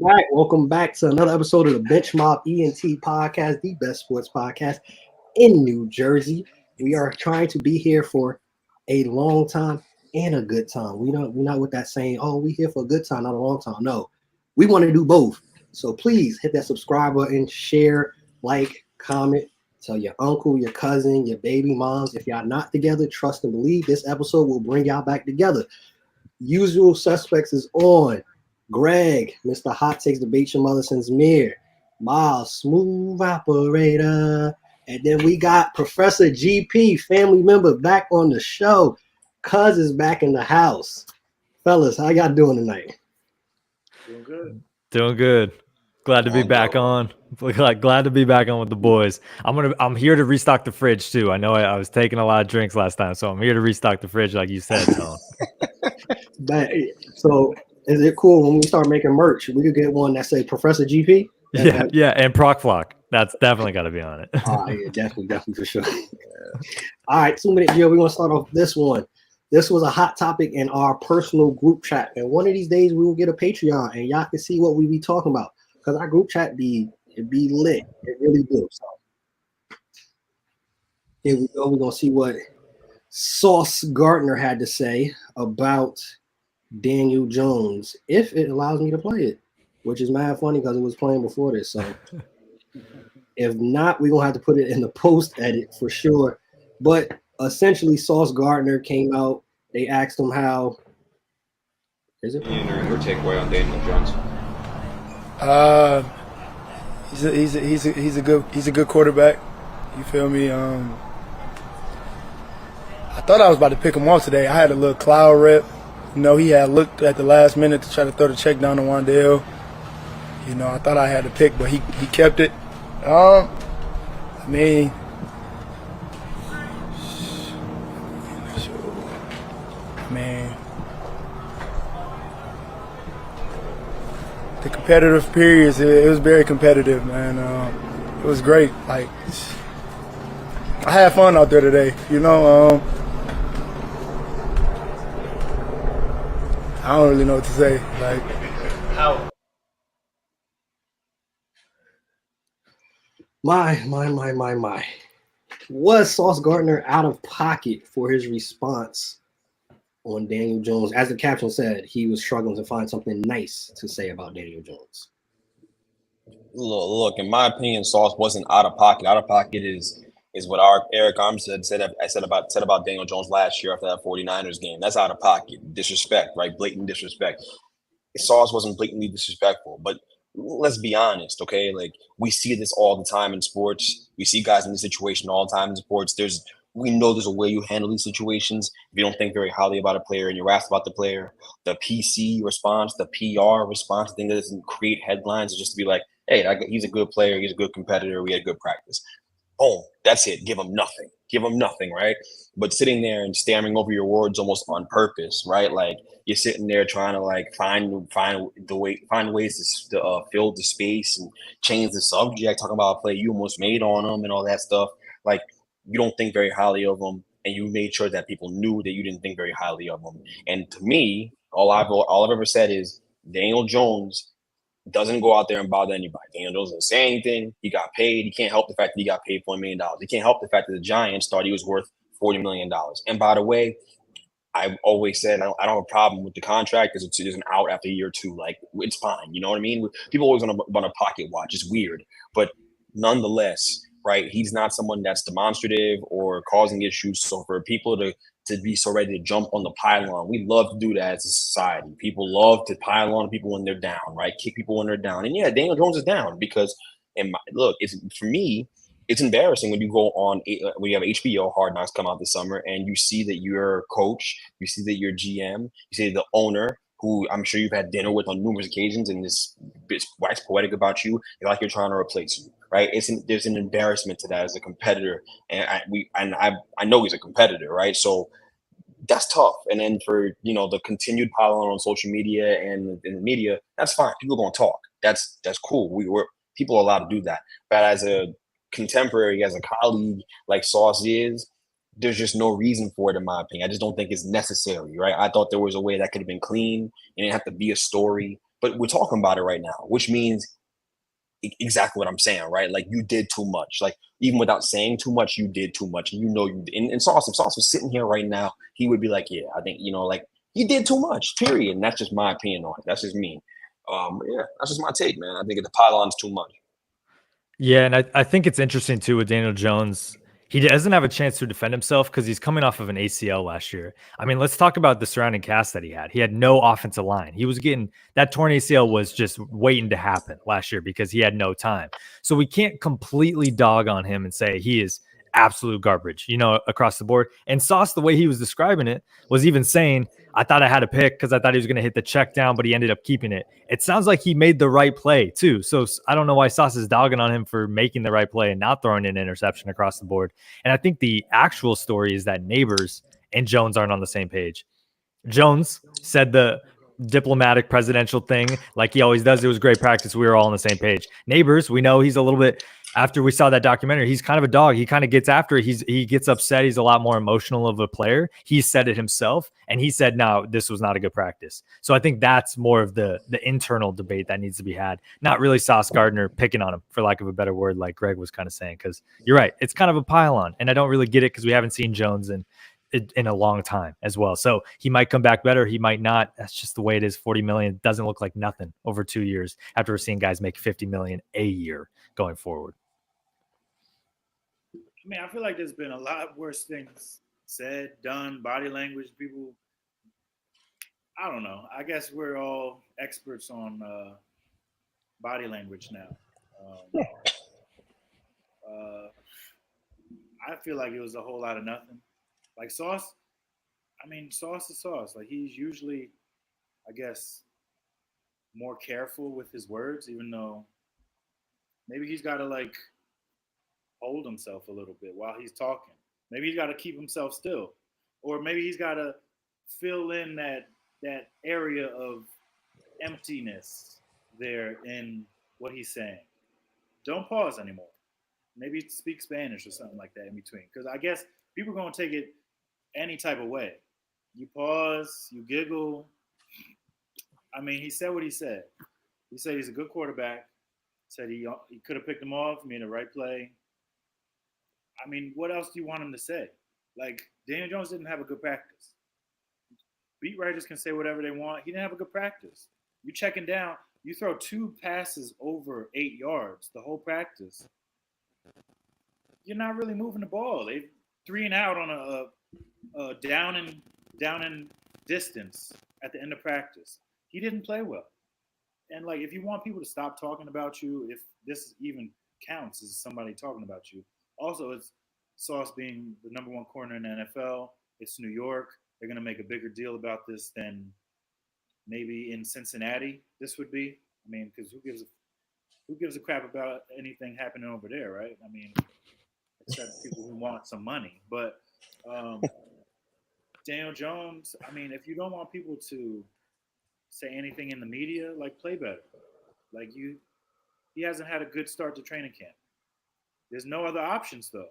right, welcome back to another episode of the Bench Mob Ent podcast, the best sports podcast in New Jersey. We are trying to be here for a long time and a good time. We're not with that saying, "Oh, we here for a good time, not a long time." No, we want to do both. So please hit that subscribe button, share, like, comment, tell your uncle, your cousin, your baby moms. If y'all not together, trust and believe this episode will bring y'all back together. Usual suspects is on. Greg, Mr. Hot Takes Debate Your Mother Since Mir, Miles, Smooth Operator, and then we got Professor GP, family member, back on the show. Cuz is back in the house. Fellas, how y'all doing tonight? Doing good. Doing good. Glad to be back on. Glad to be back on with the boys. I'm here to restock the fridge too. I know I was taking a lot of drinks last time, so I'm here to restock the fridge, like you said, Tone. So is it cool when we start making merch? We could get one that say Professor GP. Yeah, and Proc Flock. That's definitely got to be on it. Yeah, definitely for sure. All right, 2 minute deal. We're gonna start off this one. This was a hot topic in our personal group chat, and one of these days we will get a Patreon, and y'all can see what we be talking about because our group chat be lit. It really do. So here we go. We're gonna see what Sauce Gardner had to say about Daniel Jones, if it allows me to play it, which is mad funny because it was playing before this. So if not, we're gonna have to put it in the post edit for sure. But essentially, Sauce Gardner came out. They asked him how. Is it? Your takeaway on Daniel Jones? He's a good quarterback. You feel me? I thought I was about to pick him off today. I had a little cloud rep. You know, he had looked at the last minute to try to throw the check down to Wandale. You know, I thought I had to pick, but he kept it. I mean, the competitive periods, it was very competitive, man. It was great. Like, I had fun out there today, you know. I don't really know what to say. Like, How? My. Was Sauce Gardner out of pocket for his response on Daniel Jones? As the caption said, he was struggling to find something nice to say about Daniel Jones. Look, in my opinion, Sauce wasn't out of pocket. Out of pocket is what our Eric Armstead said about Daniel Jones last year after that 49ers game. That's out of pocket. Disrespect, right? Blatant disrespect. Sauce wasn't blatantly disrespectful, but let's be honest, okay? Like, we see this all the time in sports. We see guys in this situation all the time in sports. We know there's a way you handle these situations. If you don't think very highly about a player and you're asked about the player, the PC response, the PR response, the thing that doesn't create headlines is just to be like, hey, he's a good player. He's a good competitor. We had good practice. Boom, that's it. Give him nothing, right? But sitting there and stammering over your words almost on purpose, right? Like, you're sitting there trying to like find ways to fill the space and change the subject, talking about a play you almost made on him and all that stuff. Like, you don't think very highly of him, and you made sure that people knew that you didn't think very highly of him. And to me, all I've ever said is Daniel Jones doesn't go out there and bother anybody. Daniel Jones doesn't say anything. He got paid. He can't help the fact that he got paid $40 million. He can't help the fact that the Giants thought he was worth $40 million. And by the way, I've always said I don't have a problem with the contract because it's an out after year two. Like, it's fine. You know what I mean? People always want to pocket watch. It's weird. But nonetheless, right, he's not someone that's demonstrative or causing issues. So for people to be so ready to jump on the pylon, we love to do that as a society. People love to pile on people when they're down, right? Kick people when they're down. And yeah, Daniel Jones is down because, for me, it's embarrassing when you go on, when you have HBO Hard Knocks come out this summer and you see that your coach, you see that your GM, you see the owner, who I'm sure you've had dinner with on numerous occasions, and this wax poetic about you, like you're trying to replace you, right? There's an embarrassment to that as a competitor, and I know he's a competitor, right? So that's tough. And then for the continued pile on social media and in the media, that's fine. People are gonna talk. That's cool. People are allowed to do that. But as a contemporary, as a colleague like Sauce is, there's just no reason for it, in my opinion. I just don't think it's necessary, right? I thought there was a way that could have been clean. It didn't have to be a story. But we're talking about it right now, which means exactly what I'm saying, right? Like you did too much. Like even without saying too much, you did too much. And you know you did. And Sauce, if Sauce was sitting here right now, he would be like, yeah, I think, like he did too much, period. And that's just my opinion on it. That's just me. Yeah, that's just my take, man. I think the pylon's too much. Yeah, and I think it's interesting too with Daniel Jones. He doesn't have a chance to defend himself because he's coming off of an ACL last year. I mean, let's talk about the surrounding cast that he had. He had no offensive line. He was getting that torn ACL was just waiting to happen last year because he had no time. So we can't completely dog on him and say he is absolute garbage, across the board. And Sauce, the way he was describing it, was even saying, I thought I had a pick because I thought he was going to hit the check down, but he ended up keeping it. It sounds like he made the right play too. So I don't know why Sauce is dogging on him for making the right play and not throwing an interception across the board. And I think the actual story is that Neighbors and Jones aren't on the same page. Jones said the diplomatic presidential thing like he always does. It was great practice. We were all on the same page. Neighbors, we know he's a little bit, after we saw that documentary, he's kind of a dog. He kind of gets after it. He gets upset. He's a lot more emotional of a player. He said it himself, and he said, no, this was not a good practice. So I think that's more of the internal debate that needs to be had, not really Sauce Gardner picking on him, for lack of a better word, like Greg was kind of saying, because you're right. It's kind of a pile-on, and I don't really get it because we haven't seen Jones in a long time as well. So he might come back better. He might not. That's just the way it is. 40 million doesn't look like nothing over 2 years after we're seeing guys make 50 million a year going forward. I mean, I feel like there's been a lot worse things said, done, body language. People, I don't know. I guess we're all experts on body language now. I feel like it was a whole lot of nothing. Like Sauce, Sauce is Sauce. Like he's usually, I guess, more careful with his words, even though maybe he's got to hold himself a little bit while he's talking. Maybe he's got to keep himself still, or maybe he's got to fill in that area of emptiness there in what he's saying. Don't pause anymore. Maybe speak Spanish or something like that in between, because I guess people are going to take it any type of way. You pause, you giggle. I mean, he said what he said. He said he's a good quarterback. Said he could have picked him off, made the right play. I mean, what else do you want him to say? Like, Daniel Jones didn't have a good practice. Beat writers can say whatever they want. He didn't have a good practice. You checking down, you throw 2 passes over 8 yards the whole practice. You're not really moving the ball. They 3 and out on a down and distance at the end of practice. He didn't play well. And if you want people to stop talking about you, if this even counts as somebody talking about you, also it's Sauce being the number 1 corner in the NFL. It's New York. They're going to make a bigger deal about this than maybe in Cincinnati this would be. I mean, because who gives a crap about anything happening over there, right? I mean, except people who want some money. But Daniel Jones, I mean, if you don't want people to say anything in the media, play better. He hasn't had a good start to training camp. There's no other options, though.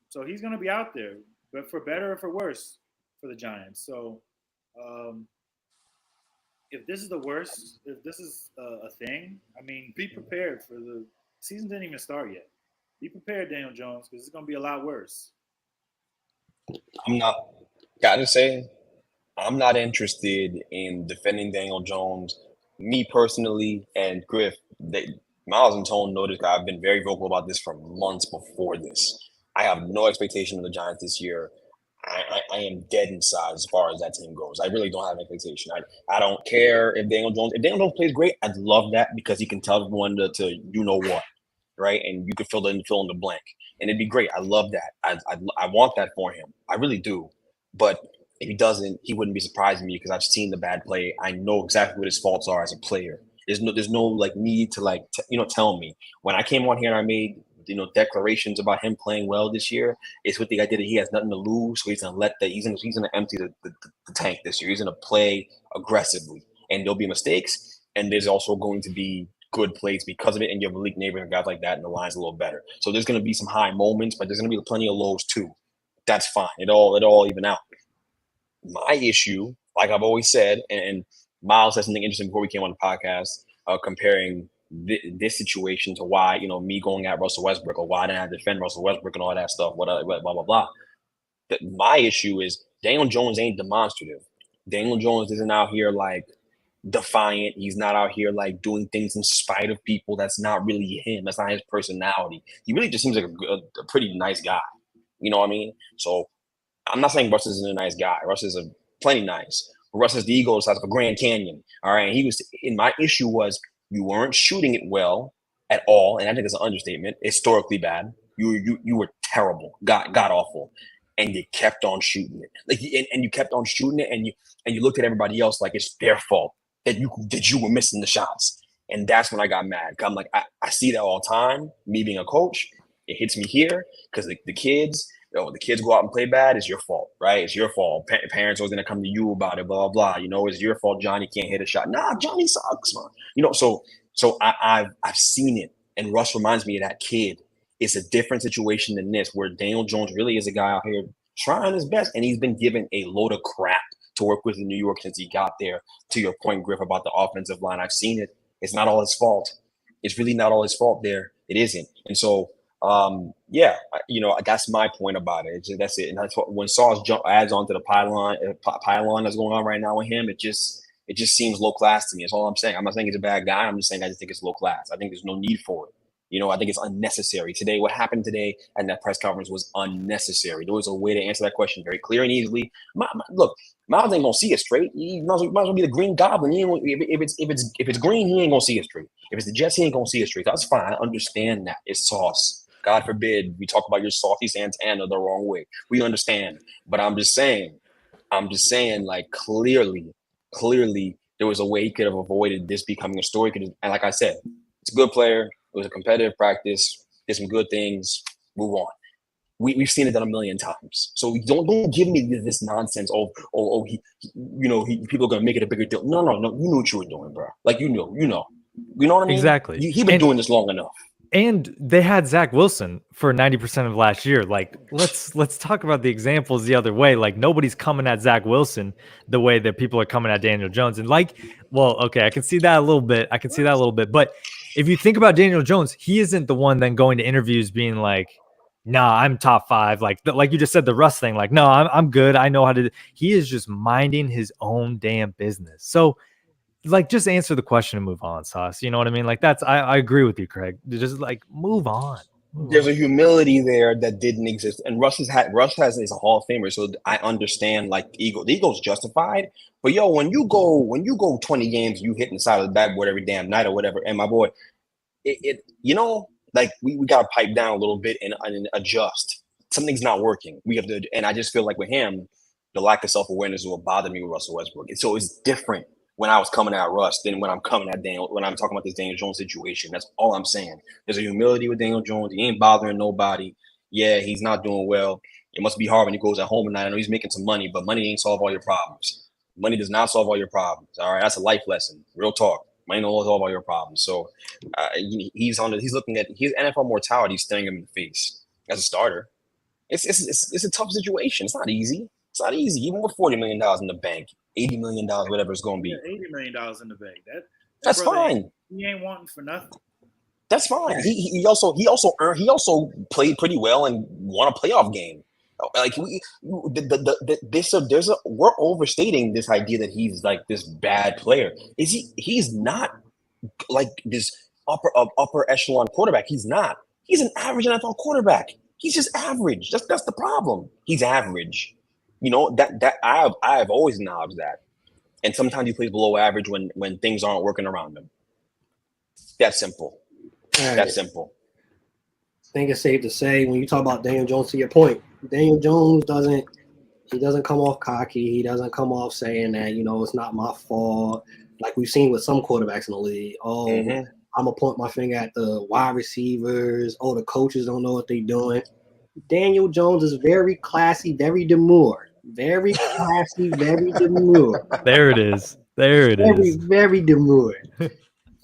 So he's going to be out there, but for better or for worse for the Giants. So if this is the worst, if this is a thing, I mean, be prepared for the season didn't even start yet. Be prepared, Daniel Jones, because it's going to be a lot worse. I'm not interested in defending Daniel Jones. Me personally, and Griff, Miles and Tone noticed I've been very vocal about this for months before this. I have no expectation of the Giants this year. I am dead inside as far as that team goes. I really don't have an expectation. I don't care if Daniel Jones plays great. I'd love that because he can tell everyone to you know what, right? And you could fill in the blank, and it'd be great. I love that. I want that for him. I really do. But if he doesn't, he wouldn't be surprising me because I've seen the bad play. I know exactly what his faults are as a player. There's no need to tell me. When I came on here and I made declarations about him playing well this year, it's with the idea that he has nothing to lose, so he's gonna empty the tank this year. He's gonna play aggressively, and there'll be mistakes, and there's also going to be good plays because of it. And you have Malik Neighbors and guys like that, and the line's a little better. So there's gonna be some high moments, but there's gonna be plenty of lows too. That's fine. It all even out. My issue, like I've always said, and Miles said something interesting before we came on the podcast, comparing this situation to why, me going at Russell Westbrook or why didn't I defend Russell Westbrook and all that stuff, blah, blah, blah. My issue is Daniel Jones ain't demonstrative. Daniel Jones isn't out here like defiant. He's not out here like doing things in spite of people. That's not really him. That's not his personality. He really just seems like a pretty nice guy. You know what I mean? So I'm not saying Russ isn't a nice guy. Russ is plenty nice. But Russ has the ego the size of a Grand Canyon. All right. And my issue was you weren't shooting it well at all. And I think it's an understatement. Historically bad. You were terrible. God awful. And you kept on shooting it. And you kept on shooting it, and you looked at everybody else like it's their fault that you were missing the shots. And that's when I got mad. I'm like, I see that all the time. Me being a coach, it hits me here because the kids go out and play bad. It's your fault, right? It's your fault. Parents always gonna come to you about it, blah blah. It's your fault. Johnny can't hit a shot. Nah, Johnny sucks, man. So I've seen it, and Russ reminds me of that kid. It's a different situation than this, where Daniel Jones really is a guy out here trying his best, and he's been given a load of crap to work with in New York since he got there. To your point, Griff, about the offensive line, I've seen it. It's not all his fault. It's really not all his fault there. It isn't. And so, that's my point about it. That's it. And that's what, when Sauce adds on to the pylon that's going on right now with him, it just seems low class to me. That's all I'm saying. I'm not saying he's a bad guy. I'm just saying I just think it's low class. I think there's no need for it. I think it's unnecessary. Today, what happened today at that press conference was unnecessary. There was a way to answer that question very clear and easily. Look, Miles ain't gonna see it straight. He might as well be the Green Goblin. If it's green, he ain't gonna see it straight. If it's the Jets, he ain't gonna see it straight. That's fine. I understand that. It's Sauce. God forbid we talk about your salty Santana the wrong way. We understand. But I'm just saying, like, clearly, there was a way he could have avoided this becoming a story. And like I said, it's a good player. It was a competitive practice. Did some good things. Move on. We've seen it done a million times. So don't give me this nonsense. People are gonna make it a bigger deal. No. You knew what you were doing, bro. Like you know what I mean? Exactly. He's been doing this long enough. And they had Zach Wilson for 90% of last year. Like, let's talk about the examples the other way. Like, nobody's coming at Zach Wilson the way that people are coming at Daniel Jones. And I can see that a little bit. But if you think about Daniel Jones, he isn't the one then going to interviews being like, nah, I'm top 5. Like you just said, the Russ thing. Like, no, I'm good. I know how to. He is just minding his own damn business. So, like, just answer the question and move on, Sauce. You know what I mean? Like, I agree with you, Craig. Just like move on. There's a humility there that didn't exist, and Russ is a Hall of Famer, so I understand like the ego's justified. But when you go 20 games, you hitting the side of the backboard every damn night or whatever. And my boy, like we got to pipe down a little bit and adjust. Something's not working. We have to, and I just feel like with him, the lack of self-awareness will bother me with Russell Westbrook. And so it's different when I was coming at Russ than when I'm coming at Daniel, when I'm talking about this Daniel Jones situation. That's all I'm saying. There's a humility with Daniel Jones. He ain't bothering nobody. Yeah, he's not doing well. It must be hard when he goes at home at night. I know he's making some money, but money ain't solve all your problems. Money does not solve all your problems. All right, that's a life lesson. Real talk. Money don't solve all your problems. So he's looking at his NFL mortality staring him in the face as a starter. It's a tough situation. It's not easy. It's not easy. Even with $40 million in the bank, $80 million, whatever it's going to be. Yeah, $80 million in the bank. That's fine. He ain't wanting for nothing. That's fine. He also played pretty well and won a playoff game. Like we're overstating this idea that he's like this bad player. Is he? He's not like this upper echelon quarterback. He's not. He's an average NFL quarterback. He's just average. That's the problem. He's average. That I've always acknowledged that. And sometimes he plays below average when things aren't working around him. That's simple. Right. That's simple. I think it's safe to say when you talk about Daniel Jones, to your point, Daniel Jones doesn't come off cocky. He doesn't come off saying that, it's not my fault. Like we've seen with some quarterbacks in the league. I'm going to point my finger at the wide receivers. The coaches don't know what they're doing. Daniel Jones is very classy, very demure. Very classy, very demure. There it is. Very, very demure.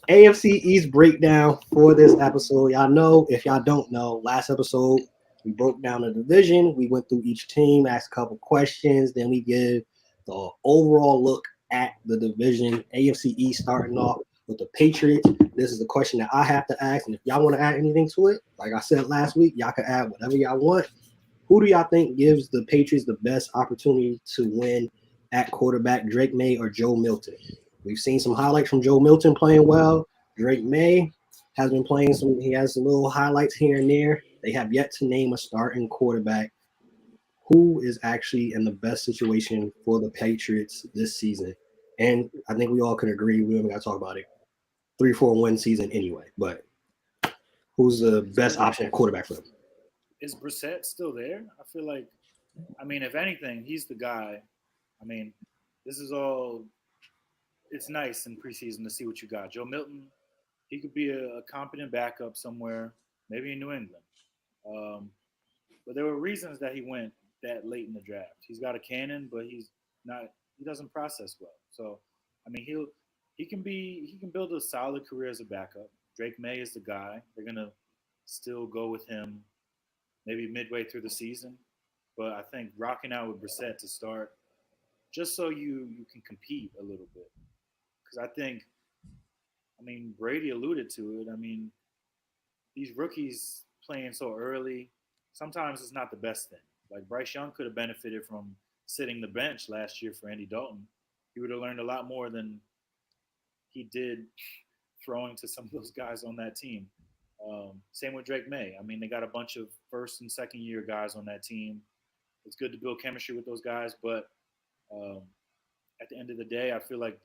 AFC East breakdown for this episode. Y'all know, if y'all don't know, last episode we broke down the division. We went through each team, asked a couple questions, then we give the overall look at the division. AFC East starting off with the Patriots. This is the question that I have to ask, and if y'all want to add anything to it, like I said last week, y'all can add whatever y'all want. Who do y'all think gives the Patriots the best opportunity to win at quarterback, Drake May or Joe Milton? We've seen some highlights from Joe Milton playing well. Drake May has been playing some. He has little highlights here and there. They have yet to name a starting quarterback. Who is actually in the best situation for the Patriots this season? And I think we all can agree, we haven't got to talk about it, 3-4-1 season anyway, but who's the best option at quarterback for them? Is Brissett still there? I feel like, I mean, if anything, he's the guy. I mean, this is all, it's nice in preseason to see what you got. Joe Milton, he could be a competent backup somewhere, maybe in New England. But there were reasons that he went that late in the draft. He's got a cannon, but he doesn't process well. So, I mean, he can build a solid career as a backup. Drake May is the guy. They're gonna still go with him maybe midway through the season. But I think rocking out with Brissett to start, just so you can compete a little bit. Because I mean, Brady alluded to it. I mean, these rookies playing so early, sometimes it's not the best thing. Like Bryce Young could have benefited from sitting the bench last year for Andy Dalton. He would have learned a lot more than he did throwing to some of those guys on that team. Same with Drake May. I mean, they got a bunch of first and second year guys on that team. It's good to build chemistry with those guys, but at the end of the day, I feel like,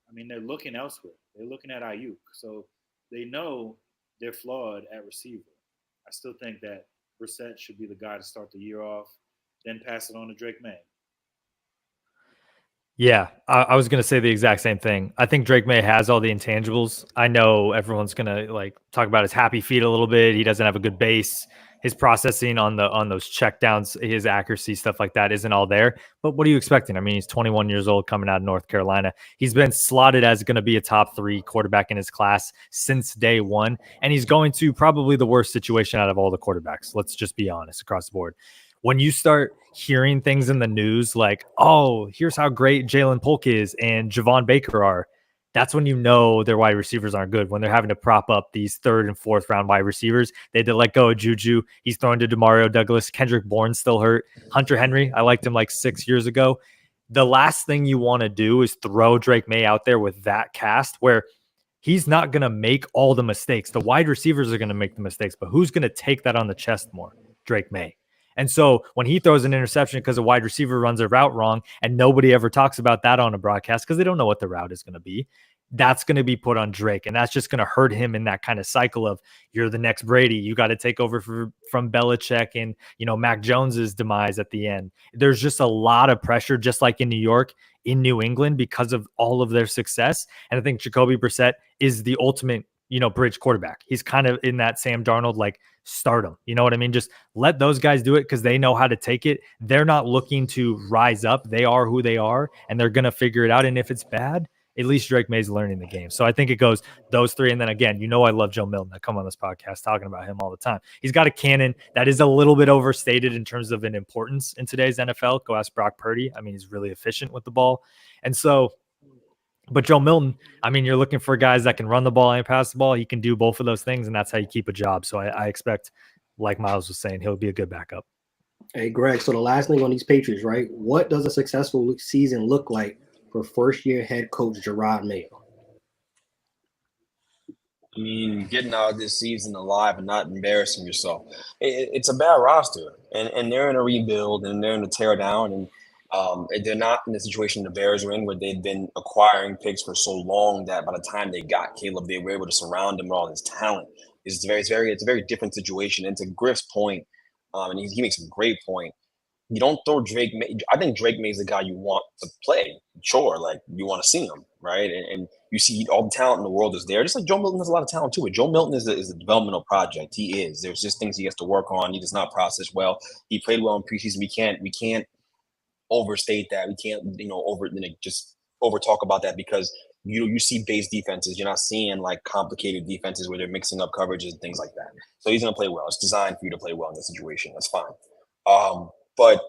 I mean, they're looking elsewhere. They're looking at Ayuk. So they know they're flawed at receiver. I still think that Brissett should be the guy to start the year off, then pass it on to Drake May. Yeah, I was going to say the exact same thing. I think Drake May has all the intangibles. I know everyone's going to like talk about his happy feet a little bit. He doesn't have a good base. His processing on those checkdowns, his accuracy, stuff like that isn't all there. But what are you expecting? I mean, he's 21 years old coming out of North Carolina. He's been slotted as going to be a top 3 quarterback in his class since day one. And he's going to probably the worst situation out of all the quarterbacks. Let's just be honest across the board. When you start hearing things in the news like, oh, here's how great Jalen Polk is and Javon Baker are, that's when you know their wide receivers aren't good. When they're having to prop up these 3rd and 4th round wide receivers, they had to let go of Juju. He's thrown to DeMario Douglas. Kendrick Bourne's still hurt. Hunter Henry, I liked him like 6 years ago. The last thing you want to do is throw Drake May out there with that cast where he's not going to make all the mistakes. The wide receivers are going to make the mistakes, but who's going to take that on the chest more? Drake May. And so when he throws an interception because a wide receiver runs a route wrong and nobody ever talks about that on a broadcast because they don't know what the route is going to be, that's going to be put on Drake. And that's just going to hurt him in that kind of cycle of you're the next Brady. You got to take over from Belichick and, Mac Jones's demise at the end. There's just a lot of pressure, just like in New York, in New England, because of all of their success. And I think Jacoby Brissett is the ultimate bridge quarterback. He's kind of in that Sam Darnold, like stardom. You know what I mean? Just let those guys do it because they know how to take it. They're not looking to rise up. They are who they are, and they're going to figure it out. And if it's bad, at least Drake May's learning the game. So I think it goes those 3. And then again, I love Joe Milton. I come on this podcast talking about him all the time. He's got a cannon that is a little bit overstated in terms of an importance in today's NFL. Go ask Brock Purdy. I mean, he's really efficient with the ball. And so, but Joe Milton, I mean, you're looking for guys that can run the ball and pass the ball. He can do both of those things, and that's how you keep a job. So I expect, like Miles was saying, he'll be a good backup. Hey, Greg, so the last thing on these Patriots, right? What does a successful season look like for first-year head coach Gerard Mayo? I mean, getting out of this season alive and not embarrassing yourself. It's a bad roster, and they're in a rebuild, and they're in a tear down, and they're not in the situation the Bears are in where they've been acquiring picks for so long that by the time they got Caleb, they were able to surround him with all his talent. It's a very different situation. And to Griff's point, and he makes a great point, you don't throw Drake May. I think Drake May is the guy you want to play. Sure, like you want to see him, right? And you see all the talent in the world is there. Just like Joe Milton has a lot of talent too. But Joe Milton is a developmental project. He is. There's just things he has to work on. He does not process well. He played well in preseason. We can't overstate that. We can't just over talk about that because you see base defenses. You're not seeing like complicated defenses where they're mixing up coverages and things like that. So he's gonna play well. It's designed for you to play well in this situation. That's fine. But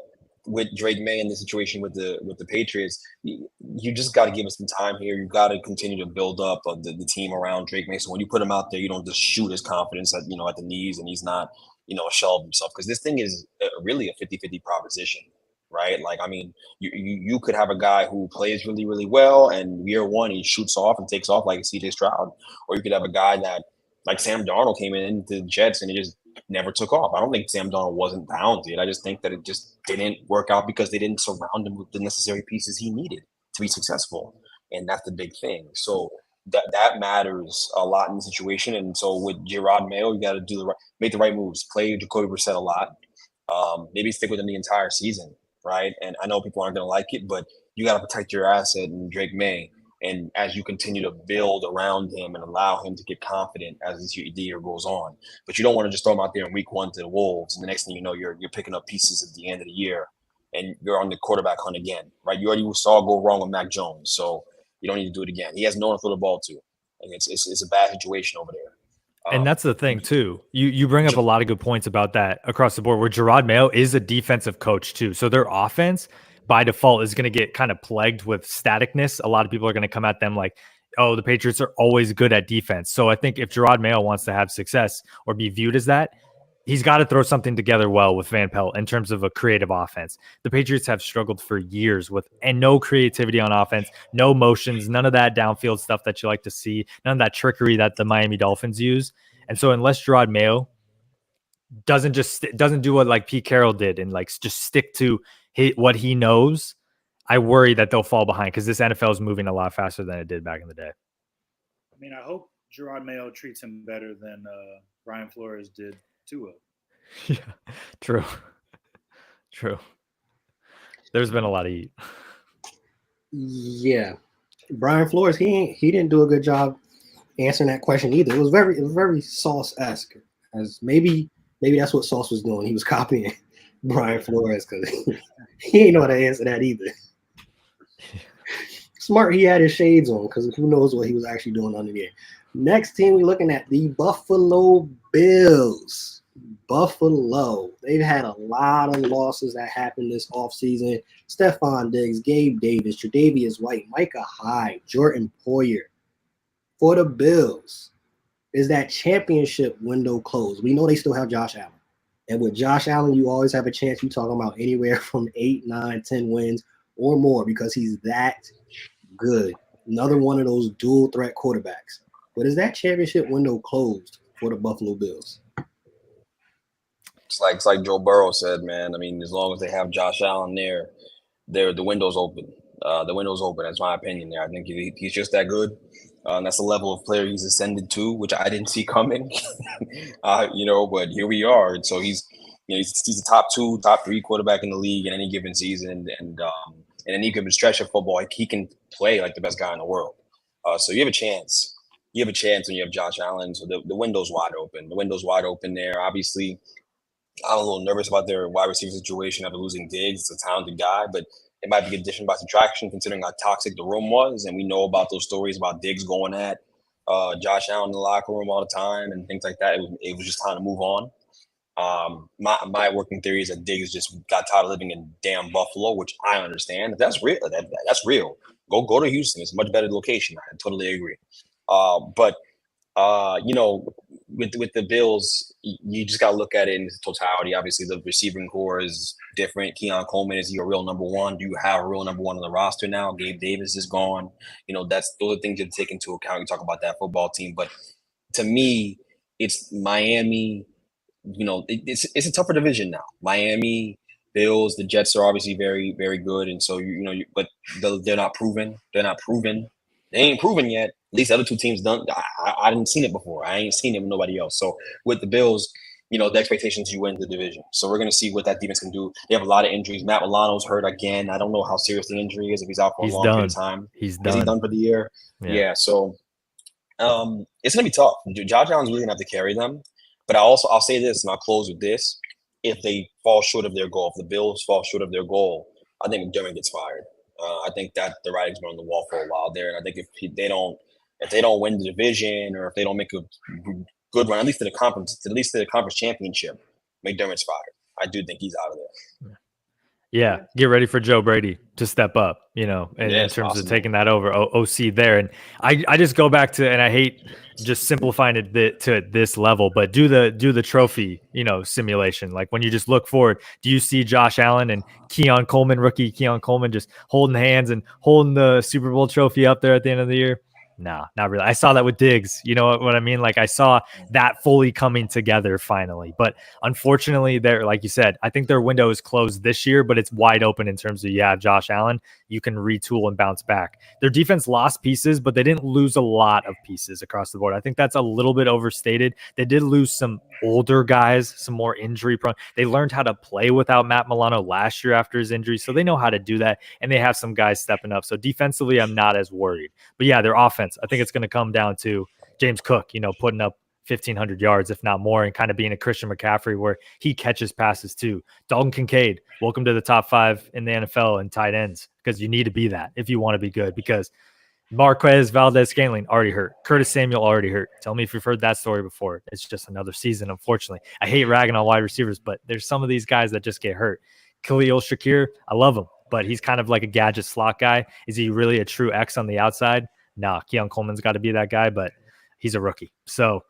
with Drake May in the situation with the Patriots, you just got to give us some time here. You got to continue to build up the team around Drake May. So when you put him out there, you don't just shoot his confidence at the knees, and he's not a shell of himself, because this thing is really a 50-50 proposition, right? Like, I mean, you could have a guy who plays really, really well, and year one he shoots off and takes off like a CJ Stroud, or you could have a guy that, like Sam Darnold, came into the Jets and he just never took off. I don't think Sam Darnold wasn't talented. I just think that it just didn't work out because they didn't surround him with the necessary pieces he needed to be successful, and that's the big thing. So that matters a lot in the situation. And so with Gerard Mayo, you got to make the right moves. Play Jacoby Brissett a lot. Maybe stick with him the entire season, right? And I know people aren't going to like it, but you got to protect your asset in Drake May. And as you continue to build around him and allow him to get confident as the year goes on, but you don't want to just throw him out there in week one to the Wolves, and the next thing you know, you're picking up pieces at the end of the year, and you're on the quarterback hunt again, right? You already saw it go wrong with Mac Jones, so you don't need to do it again. He has no one to throw the ball to, and it's a bad situation over there. And that's the thing too. You bring up a lot of good points about that across the board, where Gerard Mayo is a defensive coach too. So their offense by default is going to get kind of plagued with staticness. A lot of people are going to come at them like, oh, the Patriots are always good at defense. So I think if Gerard Mayo wants to have success or be viewed as that, he's got to throw something together well with Van Pelt in terms of a creative offense. The Patriots have struggled for years with no creativity on offense, no motions, none of that downfield stuff that you like to see, none of that trickery that the Miami Dolphins use. And so unless Gerard Mayo doesn't do what like Pete Carroll did and like just stick to what he knows, I worry that they'll fall behind, because this NFL is moving a lot faster than it did back in the day. I mean, I hope Gerard Mayo treats him better than Brian Flores did Tua. Yeah, true. There's been a lot of heat. Yeah, Brian Flores, he didn't do a good job answering that question either. It was very Sauce-esque, as maybe that's what Sauce was doing. He was copying Brian Flores because he ain't know how to answer that either. Smart, he had his shades on, because who knows what he was actually doing under there. Next team, we're looking at the Buffalo Bills. Buffalo, they've had a lot of losses that happened this offseason. Stephon Diggs, Gabe Davis, Tre'Davious White, Micah Hyde, Jordan Poyer. For the Bills, is that championship window closed? We know they still have Josh Allen. And with Josh Allen, you always have a chance. You're talking about anywhere from 8, 9, 10 wins or more, because he's that good. Another one of those dual threat quarterbacks. But is that championship window closed for the Buffalo Bills? It's like Joe Burrow said, man. I mean, as long as they have Josh Allen there, the window's open. The window's open. That's my opinion there. I think he's just that good. That's the level of player he's ascended to, which I didn't see coming. But here we are. And so he's a top 2, top 3 quarterback in the league in any given season, and in any given stretch of football, he can play like the best guy in the world. So you have a chance. You have a chance when you have Josh Allen. So the window's wide open. The window's wide open there. Obviously, I'm a little nervous about their wide receiver situation after losing Diggs. It's a talented guy, but it might be addition by subtraction considering how toxic the room was. And we know about those stories about Diggs going at Josh Allen in the locker room all the time and things like that. It was just time to move on. My working theory is that Diggs just got tired of living in damn Buffalo, which I understand. That's real. That's real. Go to Houston. It's a much better location. I totally agree. But with the Bills, you just got to look at it in its totality. Obviously, the receiving core is different. Keon Coleman, is he a real number one? Do you have a real number one on the roster now? Gabe Davis is gone. Those are things you take into account. You talk about that football team, but to me, it's Miami. It's a tougher division now. Miami, Bills, the Jets are obviously very, very good, and so but they're not proven. They're not proven. They ain't proven yet. At least the other 2 teams done. I didn't seen it before. I ain't seen it with nobody else. So with the Bills, the expectations you win the division. So we're gonna see what that defense can do. They have a lot of injuries. Matt Milano's hurt again. I don't know how serious the injury is. If he's out for a long period of time, Is he done for the year? Yeah. So it's gonna be tough. Josh Allen's really gonna have to carry them. But I'll say this, and I'll close with this: if they fall short of their goal, if the Bills fall short of their goal, I think McDermott gets fired. I think that the writing's been on the wall for a while there, and I think if they don't win the division, or if they don't make a good run, at least to the conference championship, McDermott's fired. I do think he's out of there. Yeah, get ready for Joe Brady to step up, in it's terms possible. of taking that over OC there. And I just go back to, and I hate just simplifying it to this level, but do the trophy, simulation. Like when you just look forward, do you see Josh Allen and rookie Keon Coleman just holding hands and holding the Super Bowl trophy up there at the end of the year? No, not really. I saw that with Diggs. You know what I mean? Like I saw that fully coming together finally. But unfortunately, like you said, I think their window is closed this year, but it's wide open in terms of Josh Allen. You can retool and bounce back. Their defense lost pieces, but they didn't lose a lot of pieces across the board. I think that's a little bit overstated. They did lose some older guys, some more injury prone. They learned how to play without Matt Milano last year after his injury, so they know how to do that, and they have some guys stepping up. So defensively, I'm not as worried. But yeah, their offense, I think it's going to come down to James Cook, putting up 1,500 yards, if not more, and kind of being a Christian McCaffrey where he catches passes too. Dalton Kincaid, welcome to the top 5 in the NFL in tight ends, because you need to be that if you want to be good, because Marquez Valdez-Scantling already hurt. Curtis Samuel already hurt. Tell me if you've heard that story before. It's just another season, unfortunately. I hate ragging on wide receivers, but there's some of these guys that just get hurt. Khalil Shakir, I love him, but he's kind of like a gadget slot guy. Is he really a true X on the outside? Nah, Keon Coleman's got to be that guy, but he's a rookie. So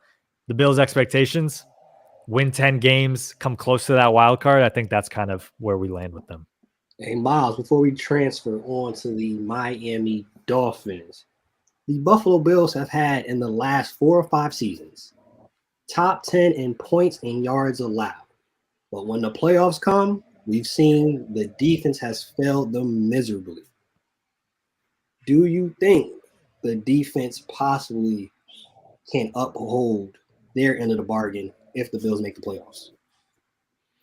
the Bills' expectations, win 10 games, come close to that wild card. I think that's kind of where we land with them. Hey, Miles, before we transfer on to the Miami Dolphins, the Buffalo Bills have had in the last 4 or 5 seasons top 10 in points and yards allowed. But when the playoffs come, we've seen the defense has failed them miserably. Do you think the defense possibly can uphold their end of the bargain if the Bills make the playoffs?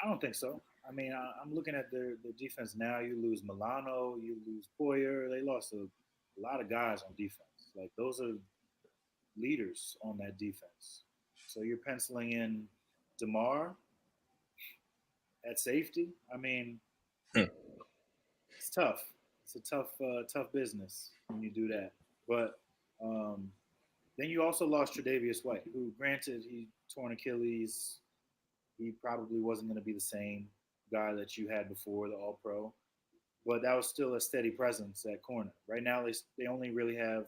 I don't think so. I mean, I'm looking at the defense now. You lose Milano, you lose Poyer. They lost a lot of guys on defense. Like, those are leaders on that defense. So you're penciling in DeMar at safety. I mean, it's tough. It's a tough business when you do that. But then you also lost Tre'Davious White, who, granted, he torn Achilles. He probably wasn't going to be the same guy that you had before, the All-Pro. But that was still a steady presence at corner. Right now, they only really have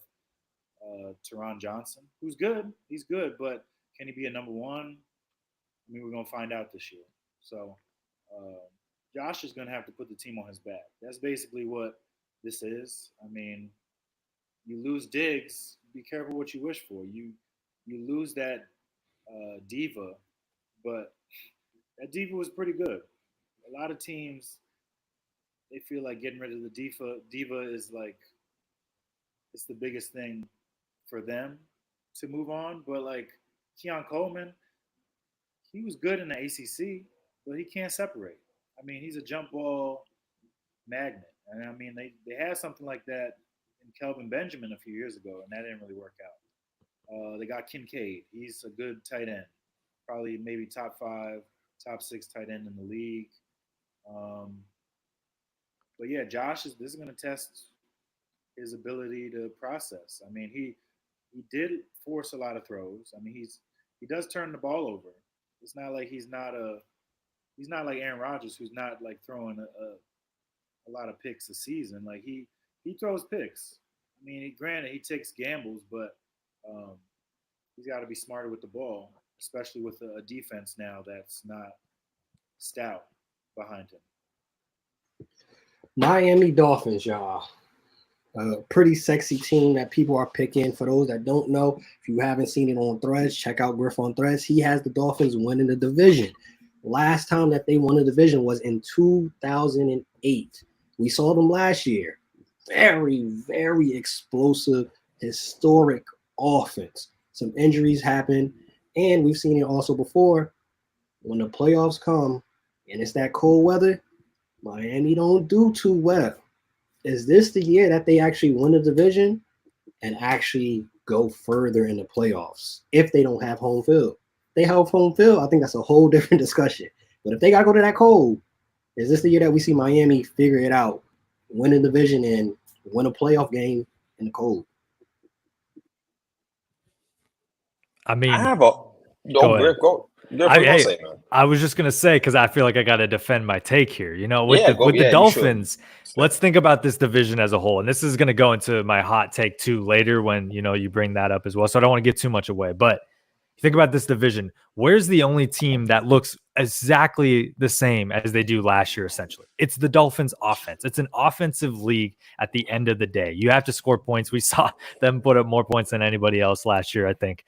Teron Johnson, who's good. He's good, but can he be a number one? I mean, we're going to find out this year. So Josh is going to have to put the team on his back. That's basically what this is. I mean, you lose Diggs, be careful what you wish for. You lose that diva, but that diva was pretty good. A lot of teams, they feel like getting rid of the diva is like, it's the biggest thing for them to move on. But like Keon Coleman, he was good in the ACC, but he can't separate. I mean, he's a jump ball magnet. And I mean, they had something like that in Kelvin Benjamin a few years ago, and that didn't really work out. They got Kincaid. He's a good tight end, probably maybe top 5, top 6 tight end in the league. But yeah, this is going to test his ability to process. I mean, he did force a lot of throws. I mean, he does turn the ball over. It's not like he's not like Aaron Rodgers, who's not like throwing a lot of picks a season. Like he throws picks. I mean, granted, he takes gambles, but he's got to be smarter with the ball, especially with a defense now that's not stout behind him. Miami Dolphins, y'all. A pretty sexy team that people are picking. For those that don't know, if you haven't seen it on Threads, check out Griff on Threads. He has the Dolphins winning the division. Last time that they won the division was in 2008. We saw them last year. Very, very explosive, historic offense. Some injuries happen, and we've seen it also before. When the playoffs come and it's that cold weather, Miami don't do too well. Is this the year that they actually win the division and actually go further in the playoffs if they don't have home field? If they have home field, I think that's a whole different discussion. But if they got to go to that cold, is this the year that we see Miami figure it out, win the division, and win a playoff game in the cold? I mean, I have a – go. I was just gonna say, because I feel like I got to defend my take here. You know, with the you Dolphins, let's think about this division as a whole. And this is gonna go into my hot take too later when you bring that up as well. So I don't want to give too much away, but think about this division. Where's the only team that looks exactly the same as they do last year, essentially? It's the Dolphins offense. It's an offensive league at the end of the day. You have to score points. We saw them put up more points than anybody else last year, I think,